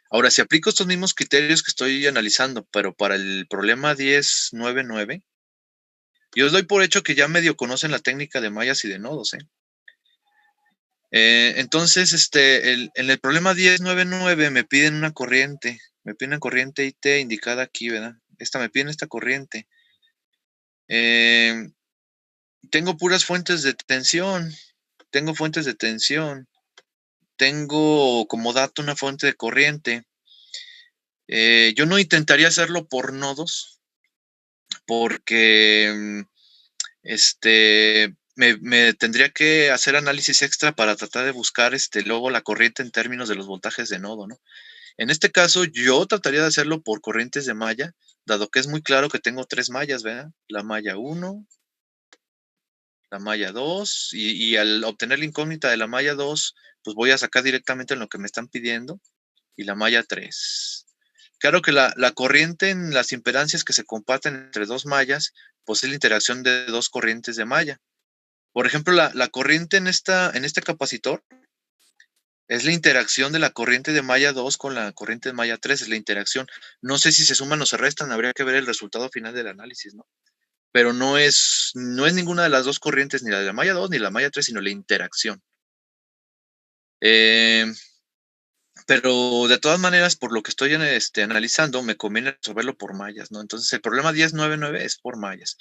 Ahora, si aplico estos mismos criterios que estoy analizando, pero para el problema 10.9.9, yo os doy por hecho que ya medio conocen la técnica de mallas y de nodos, ¿eh? Entonces, en el problema 10.9.9 me piden una corriente, IT indicada aquí, ¿verdad? Me piden esta corriente. Tengo puras fuentes de tensión, tengo como dato una fuente de corriente. Yo no intentaría hacerlo por nodos, porque me tendría que hacer análisis extra para tratar de buscar luego la corriente en términos de los voltajes de nodo, ¿no? En este caso, yo trataría de hacerlo por corrientes de malla, dado que es muy claro que tengo tres mallas, ¿verdad? La malla 1, la malla 2, y al obtener la incógnita de la malla 2, pues voy a sacar directamente en lo que me están pidiendo, y la malla 3. Claro que la corriente en las impedancias que se comparten entre dos mallas, pues es la interacción de dos corrientes de malla. Por ejemplo, la corriente en este capacitor es la interacción de la corriente de malla 2 con la corriente de malla 3, es la interacción. No sé si se suman o se restan, habría que ver el resultado final del análisis, ¿no? Pero no es ninguna de las dos corrientes, ni la de la malla 2 ni la malla 3, sino la interacción. Pero de todas maneras, por lo que estoy analizando, me conviene resolverlo por mallas, ¿no? Entonces, el problema 10.9.9 es por mallas.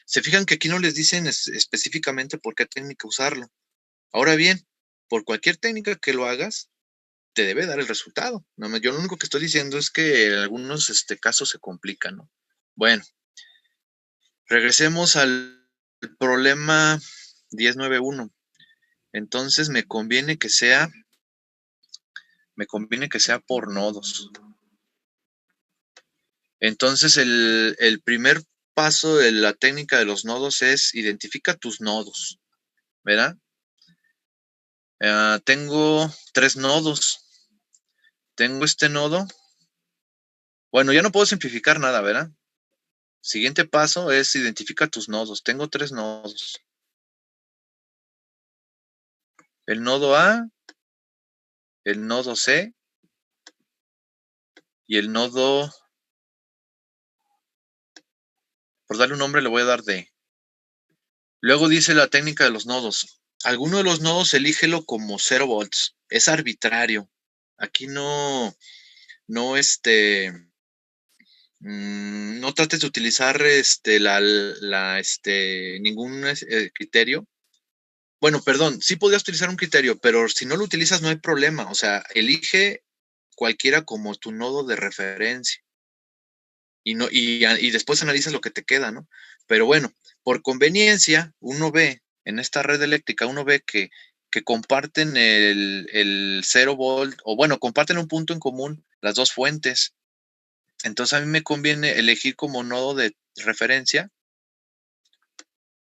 Se fijan que aquí no les dicen específicamente por qué técnica usarlo. Ahora bien, por cualquier técnica que lo hagas, te debe dar el resultado. Yo lo único que estoy diciendo es que en algunos casos se complican, ¿no? Bueno, regresemos al problema 10.9.1. Entonces me conviene que sea por nodos. Entonces el primer paso de la técnica de los nodos es identifica tus nodos, ¿verdad? Tengo tres nodos. Tengo este nodo. Bueno, ya no puedo simplificar nada, ¿verdad? Siguiente paso es identifica tus nodos. Tengo tres nodos. El nodo A, el nodo C y el nodo, por darle un nombre le voy a dar D. Luego dice la técnica de los nodos. Alguno de los nodos elígelo como 0 volts. Es arbitrario. Aquí no trates de utilizar ningún criterio. Bueno, perdón, sí podrías utilizar un criterio, pero si no lo utilizas no hay problema. O sea, elige cualquiera como tu nodo de referencia. Y después analizas lo que te queda, ¿no? Pero bueno, por conveniencia, uno ve en esta red eléctrica, uno ve que que comparten el 0 volt, o bueno, comparten un punto en común las dos fuentes. Entonces a mí me conviene elegir como nodo de referencia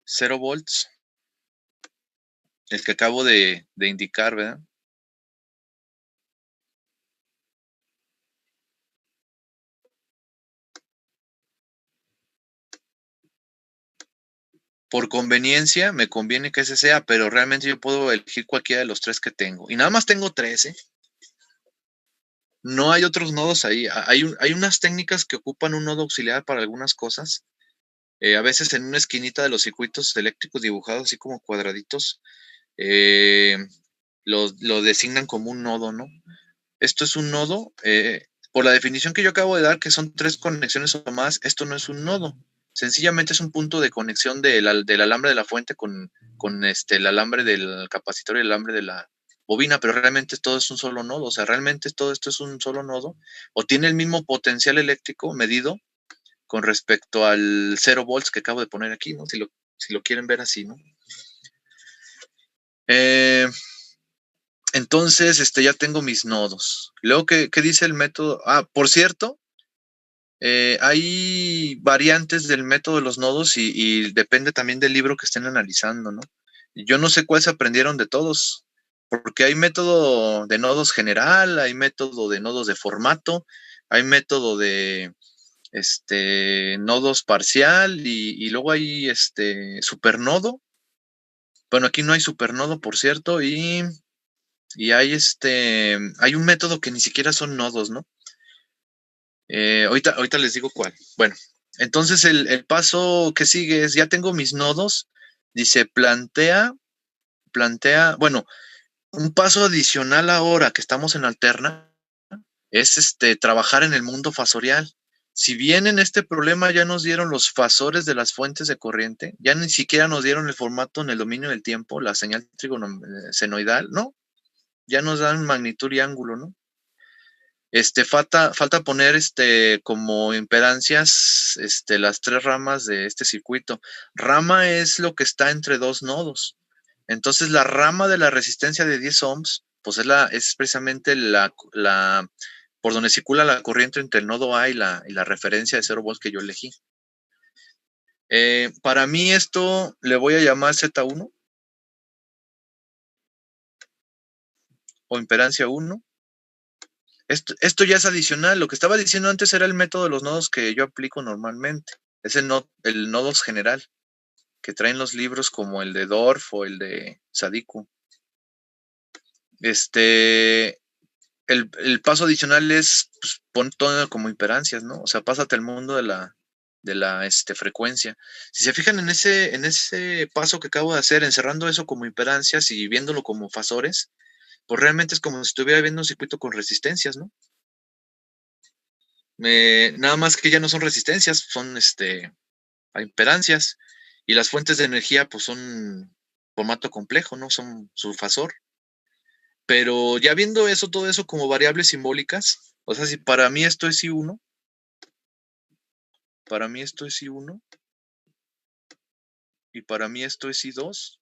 0 volts, el que acabo de indicar, ¿verdad? Por conveniencia me conviene que ese sea, pero realmente yo puedo elegir cualquiera de los tres que tengo. Y nada más tengo 3, ¿eh? No hay otros nodos ahí. Hay unas técnicas que ocupan un nodo auxiliar para algunas cosas. A veces en una esquinita de los circuitos eléctricos dibujados así como cuadraditos, lo designan como un nodo, ¿no? Esto es un nodo. Por la definición que yo acabo de dar, que son 3 conexiones o más, esto no es un nodo. Sencillamente es un punto de conexión del alambre de la fuente con el alambre del capacitor y el alambre de la bobina, pero realmente todo es un solo nodo. O sea, realmente todo esto es un solo nodo, o tiene el mismo potencial eléctrico medido con respecto al 0 volts que acabo de poner aquí, ¿no? Si lo quieren ver así, ¿no? Entonces, ya tengo mis nodos. Luego, ¿qué dice el método? Por cierto, hay variantes del método de los nodos y depende también del libro que estén analizando, ¿no? Yo no sé cuál se aprendieron de todos, porque hay método de nodos general, hay método de nodos de formato, hay método de nodos parcial y luego hay supernodo. Bueno, aquí no hay supernodo, por cierto, y hay un método que ni siquiera son nodos, ¿no? Ahorita les digo cuál. Bueno, entonces el paso que sigue es, ya tengo mis nodos, dice plantea, bueno, un paso adicional ahora que estamos en alterna es trabajar en el mundo fasorial. Si bien en este problema ya nos dieron los fasores de las fuentes de corriente, ya ni siquiera nos dieron el formato en el dominio del tiempo, la señal senoidal, ¿no? Ya nos dan magnitud y ángulo, ¿no? Falta poner como impedancias las 3 ramas de este circuito. Rama es lo que está entre 2 nodos. Entonces la rama de la resistencia de 10 ohms, pues es precisamente por donde circula la corriente entre el nodo A y la referencia de 0 volts que yo elegí. Para mí esto le voy a llamar Z1 o impedancia 1. Esto ya es adicional. Lo que estaba diciendo antes era el método de los nodos que yo aplico normalmente. Es el nodos general, que traen los libros como el de Dorf o el de Sadiku. El paso adicional es, pues, pon todo como imperancias, ¿no? O sea, pásate al mundo de la frecuencia. Si se fijan en ese paso que acabo de hacer, encerrando eso como imperancias y viéndolo como fasores, pues realmente es como si estuviera viendo un circuito con resistencias, ¿no? Nada más que ya no son resistencias, son imperancias. Y las fuentes de energía, pues son formato complejo, ¿no? Son su fasor. Pero ya viendo eso, todo eso como variables simbólicas, o sea, si para mí esto es I1, para mí esto es I1, y para mí esto es I2,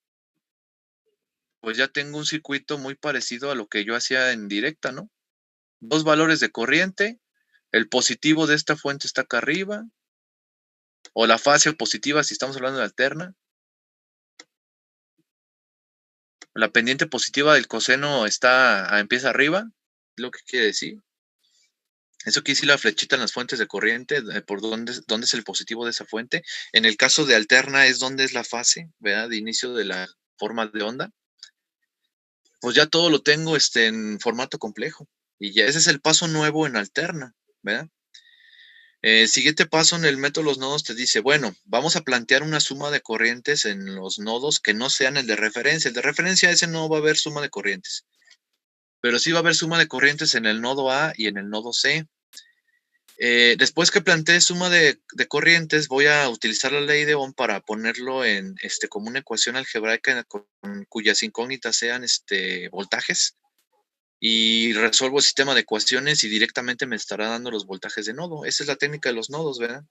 pues ya tengo un circuito muy parecido a lo que yo hacía en directa, ¿no? 2 valores de corriente, el positivo de esta fuente está acá arriba, o la fase positiva si estamos hablando de alterna. La pendiente positiva del coseno empieza arriba, lo que quiere decir. Eso quiere decir la flechita en las fuentes de corriente, por dónde es el positivo de esa fuente. En el caso de alterna es donde es la fase, ¿verdad? De inicio de la forma de onda. Pues ya todo lo tengo en formato complejo. Y ya ese es el paso nuevo en alterna, ¿verdad? Siguiente paso en el método de los nodos te dice, bueno, vamos a plantear una suma de corrientes en los nodos que no sean el de referencia. El de referencia ese no va a haber suma de corrientes, pero sí va a haber suma de corrientes en el nodo A y en el nodo C. Después que plantee suma de corrientes, voy a utilizar la ley de Ohm para ponerlo en como una ecuación algebraica cuyas incógnitas sean voltajes. Y resuelvo el sistema de ecuaciones y directamente me estará dando los voltajes de nodo. Esa es la técnica de los nodos, ¿verdad?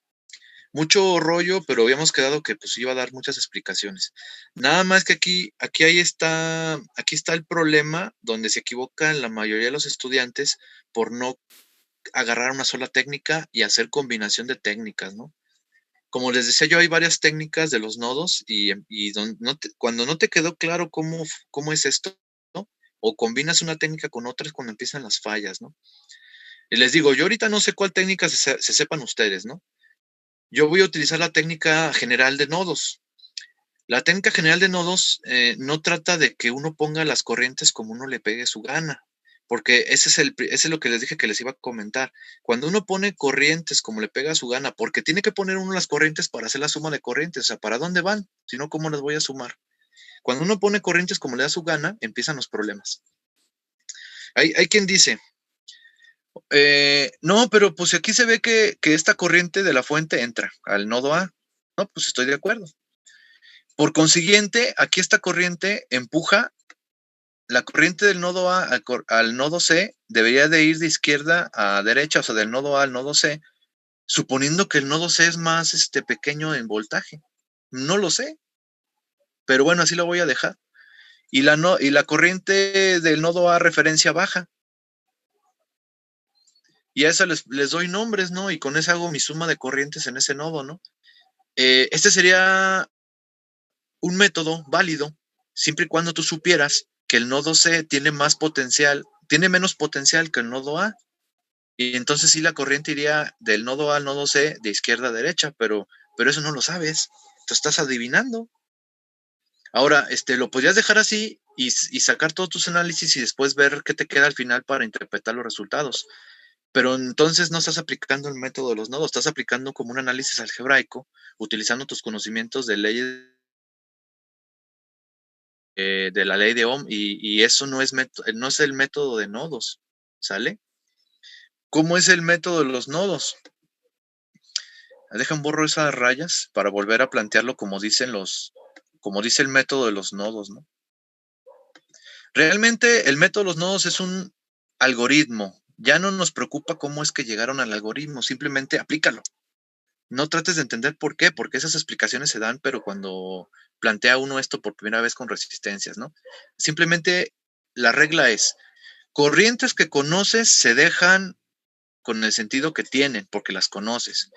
mucho rollo, pero habíamos quedado que pues iba a dar muchas explicaciones. Nada más que aquí está el problema donde se equivocan la mayoría de los estudiantes por no agarrar una sola técnica y hacer combinación de técnicas, ¿no? Como les decía yo, hay varias técnicas de los nodos y cuando no te quedó claro cómo es esto, ¿no? O combinas una técnica con otra es cuando empiezan las fallas, ¿no? Y les digo, yo ahorita no sé cuál técnica se sepan ustedes, ¿no? Yo voy a utilizar la técnica general de nodos. La técnica general de nodos no trata de que uno ponga las corrientes como uno le pegue su gana, porque ese es lo que les dije que les iba a comentar. Cuando uno pone corrientes como le pega su gana, porque tiene que poner uno las corrientes para hacer la suma de corrientes, o sea, ¿para dónde van? Si no, ¿cómo las voy a sumar? Cuando uno pone corrientes como le da su gana, empiezan los problemas. Hay quien dice, no, pero pues aquí se ve que esta corriente de la fuente entra al nodo A. No, pues estoy de acuerdo. Por consiguiente, aquí esta corriente empuja, la corriente del nodo A al nodo C debería de ir de izquierda a derecha, o sea, del nodo A al nodo C, suponiendo que el nodo C es más pequeño en voltaje. No lo sé, pero bueno, así lo voy a dejar. Y la corriente del nodo A referencia baja. Y a esa les doy nombres, ¿no? Y con eso hago mi suma de corrientes en ese nodo, ¿no? Este sería un método válido, siempre y cuando tú supieras que el nodo C tiene más potencial, tiene menos potencial que el nodo A. Y entonces sí la corriente iría del nodo A al nodo C de izquierda a derecha, pero eso no lo sabes. Tú estás adivinando. Ahora, lo podrías dejar así y sacar todos tus análisis y después ver qué te queda al final para interpretar los resultados. Pero entonces no estás aplicando el método de los nodos, estás aplicando como un análisis algebraico, utilizando tus conocimientos de leyes de la ley de Ohm y eso no es el método de nodos, ¿sale? ¿Cómo es el método de los nodos? Dejan borro esas rayas para volver a plantearlo como dice el método de los nodos, ¿no? Realmente el método de los nodos es un algoritmo. Ya no nos preocupa cómo es que llegaron al algoritmo, simplemente aplícalo. No trates de entender por qué, porque esas explicaciones se dan, pero cuando plantea uno esto por primera vez con resistencias, ¿no? Simplemente la regla es, corrientes que conoces se dejan con el sentido que tienen, porque las conoces.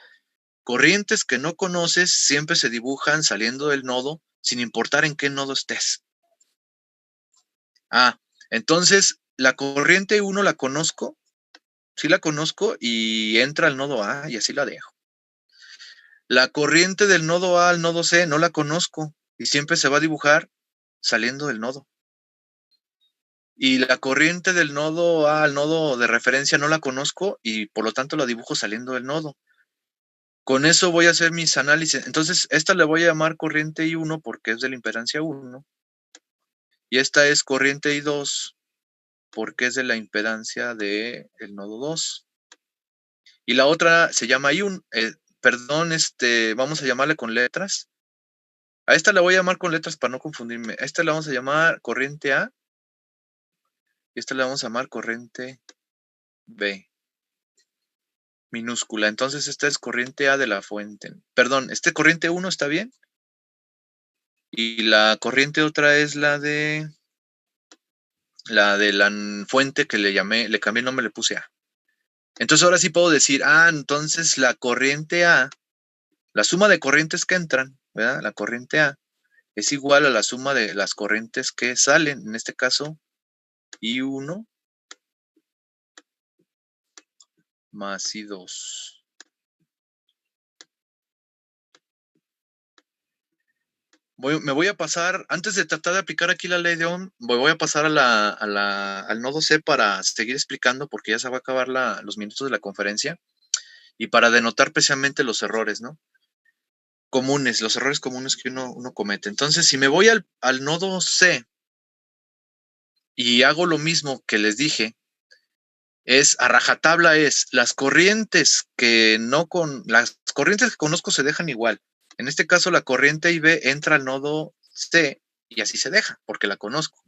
Corrientes que no conoces siempre se dibujan saliendo del nodo, sin importar en qué nodo estés. Entonces, la corriente 1 la conozco, sí la conozco y entra al nodo A y así la dejo. La corriente del nodo A al nodo C no la conozco y siempre se va a dibujar saliendo del nodo. Y la corriente del nodo A al nodo de referencia no la conozco y por lo tanto la dibujo saliendo del nodo. Con eso voy a hacer mis análisis. Entonces, esta le voy a llamar corriente I1 porque es de la impedancia 1. Y esta es corriente I2 porque es de la impedancia del nodo 2. Y la otra se llama I1. Perdón, vamos a llamarle con letras. A esta la voy a llamar con letras para no confundirme. A esta la vamos a llamar corriente A. Y esta la vamos a llamar corriente B. Minúscula. Entonces esta es corriente A de la fuente. Perdón, corriente 1 está bien. Y la corriente otra es la de la fuente que le cambié el nombre, le puse A. Entonces ahora sí puedo decir, entonces la corriente A, la suma de corrientes que entran, ¿verdad? La corriente A es igual a la suma de las corrientes que salen, en este caso, I1 más I2. Me voy a pasar, antes de tratar de aplicar aquí la ley de Ohm, voy a pasar al nodo C para seguir explicando, porque ya se va a acabar los minutos de la conferencia, y para denotar precisamente los errores, ¿no? Comunes, los errores comunes que uno comete. Entonces, si me voy al nodo C y hago lo mismo que les dije, a rajatabla las corrientes las corrientes que conozco se dejan igual. En este caso, la corriente IB entra al nodo C y así se deja, porque la conozco.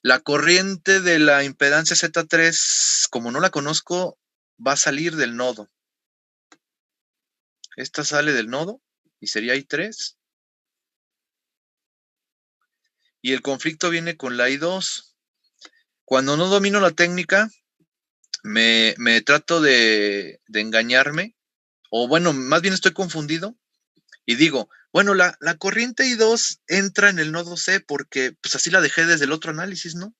La corriente de la impedancia Z3, como no la conozco, va a salir del nodo. Esta sale del nodo y sería I3. Y el conflicto viene con la I2. Cuando no domino la técnica, me trato de engañarme, o bueno, más bien estoy confundido y digo, bueno, la corriente I2 entra en el nodo C porque pues así la dejé desde el otro análisis, ¿no?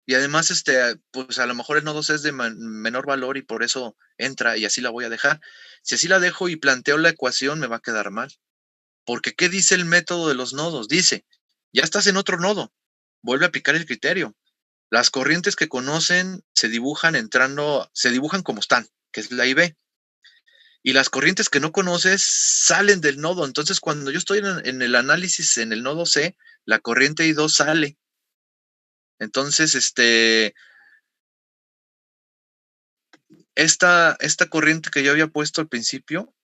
Y además, pues a lo mejor el nodo C es de menor valor y por eso entra y así la voy a dejar. Si así la dejo y planteo la ecuación, me va a quedar mal. Porque ¿qué dice el método de los nodos? Dice, ya estás en otro nodo, vuelve a aplicar el criterio. Las corrientes que conocen se dibujan como están, que es la IB. Y las corrientes que no conoces salen del nodo. Entonces, cuando yo estoy en el análisis en el nodo C, la corriente I2 sale. Entonces, esta corriente que yo había puesto al principio,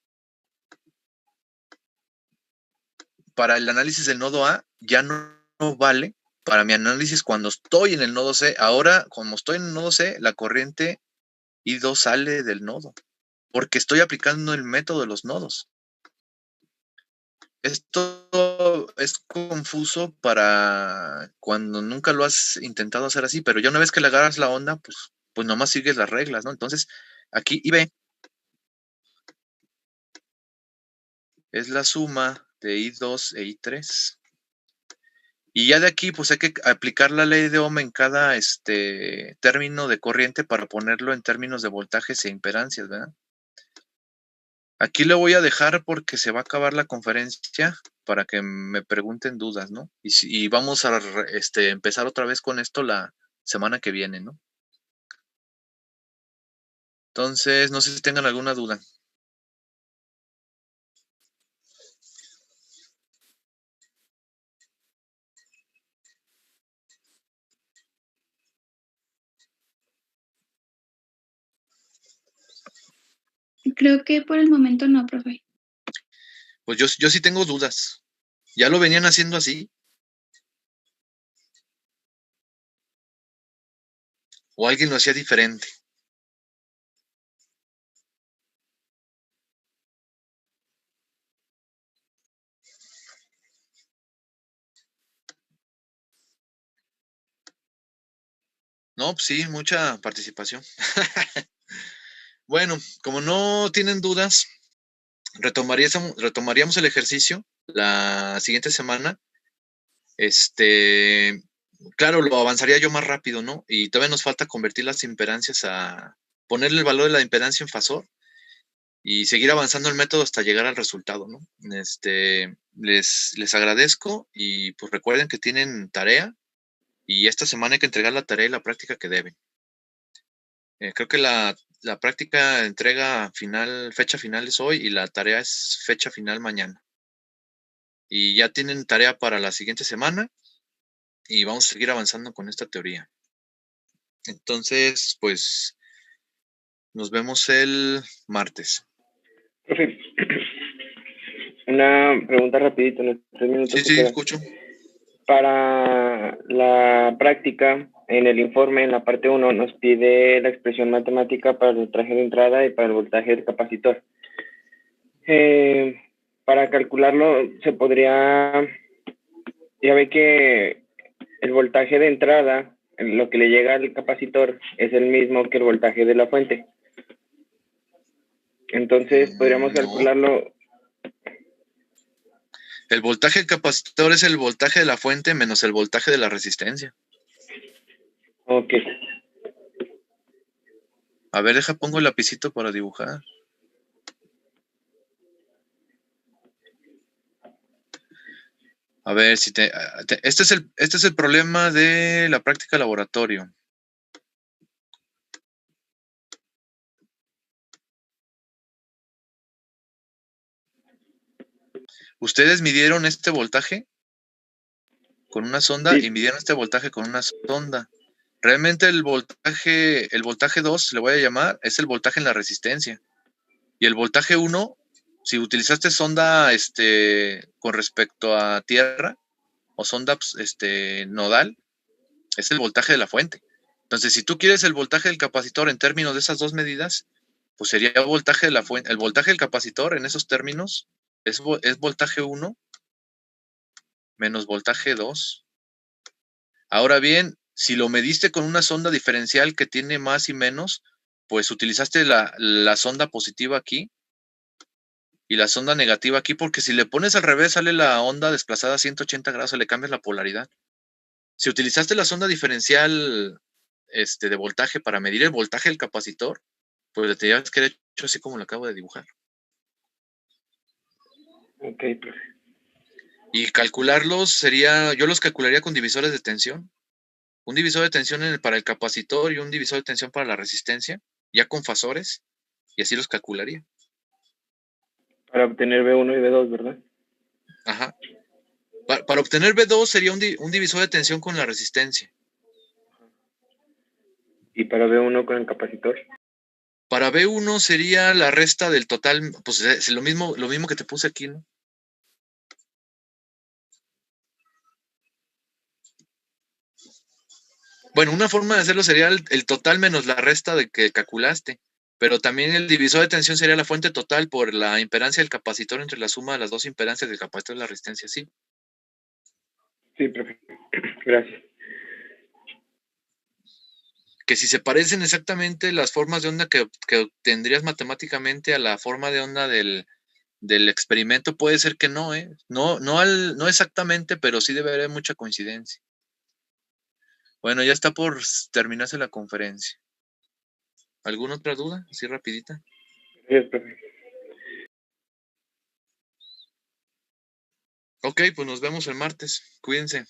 para el análisis del nodo A, ya no vale para mi análisis cuando estoy en el nodo C. Ahora, como estoy en el nodo C, la corriente I2 sale del nodo, porque estoy aplicando el método de los nodos. Esto es confuso para cuando nunca lo has intentado hacer así, pero ya una vez que le agarras la onda, pues nomás sigues las reglas, ¿no? Entonces, aquí IB es la suma de I2 e I3. Y ya de aquí, pues hay que aplicar la ley de Ohm en cada término de corriente para ponerlo en términos de voltajes e impedancias, ¿verdad? Aquí le voy a dejar porque se va a acabar la conferencia para que me pregunten dudas, ¿no? Y vamos a empezar otra vez con esto la semana que viene, ¿no? Entonces, no sé si tengan alguna duda. Creo que por el momento no, profe. Pues yo sí tengo dudas. ¿Ya lo venían haciendo así? ¿O alguien lo hacía diferente? No, pues sí, mucha participación. Bueno, como no tienen dudas, retomaríamos el ejercicio la siguiente semana. Claro, lo avanzaría yo más rápido, ¿no? Y todavía nos falta convertir las impedancias ponerle el valor de la impedancia en fasor y seguir avanzando el método hasta llegar al resultado, ¿no? Les agradezco y pues recuerden que tienen tarea y esta semana hay que entregar la tarea y la práctica que deben. Creo que la práctica entrega final, fecha final es hoy y la tarea es fecha final mañana. Y ya tienen tarea para la siguiente semana y vamos a seguir avanzando con esta teoría. Entonces, pues, nos vemos el martes. Profe, una pregunta rapidito, en los 3 minutos. Sí, escucho. Para la práctica, en el informe, en la parte 1, nos pide la expresión matemática para el voltaje de entrada y para el voltaje del capacitor. Para calcularlo, se podría, ya ve que el voltaje de entrada, lo que le llega al capacitor, es el mismo que el voltaje de la fuente. Entonces, podríamos calcularlo. El voltaje del capacitor es el voltaje de la fuente menos el voltaje de la resistencia. Ok. A ver, pongo el lapicito para dibujar. A ver, este es el problema de la práctica laboratorio. ¿Ustedes midieron este voltaje con una sonda? Sí. Y midieron este voltaje con una sonda. Realmente el voltaje 2, le voy a llamar, es el voltaje en la resistencia. Y el voltaje 1, si utilizaste sonda con respecto a tierra o sonda nodal, es el voltaje de la fuente. Entonces, si tú quieres el voltaje del capacitor en términos de esas dos medidas, pues sería el voltaje de la fuente. El voltaje del capacitor en esos términos es voltaje 1 menos voltaje 2. Ahora bien, si lo mediste con una sonda diferencial que tiene más y menos, pues utilizaste la sonda positiva aquí y la sonda negativa aquí, porque si le pones al revés sale la onda desplazada a 180 grados, se le cambia la polaridad. Si utilizaste la sonda diferencial de voltaje para medir el voltaje del capacitor, pues le tenías que haber hecho así como lo acabo de dibujar. Ok, profe. Y calcularlos sería, yo los calcularía con divisores de tensión. Un divisor de tensión para el capacitor y un divisor de tensión para la resistencia, ya con fasores, y así los calcularía. Para obtener B1 y B2, ¿verdad? Ajá. Para obtener B2 sería un divisor de tensión con la resistencia. ¿Y para B1 con el capacitor? Para B1 sería la resta del total, pues es lo mismo que te puse aquí, ¿no? Bueno, una forma de hacerlo sería el total menos la resta de que calculaste, pero también el divisor de tensión sería la fuente total por la impedancia del capacitor entre la suma de las dos impedancias del capacitor y la resistencia, ¿sí? Sí, profe. Gracias. Que si se parecen exactamente las formas de onda que obtendrías matemáticamente a la forma de onda del experimento, puede ser que no, ¿eh? No exactamente, pero sí debe haber mucha coincidencia. Bueno, ya está por terminarse la conferencia. ¿Alguna otra duda? Así rapidita. Gracias, profe. Ok, pues nos vemos el martes. Cuídense.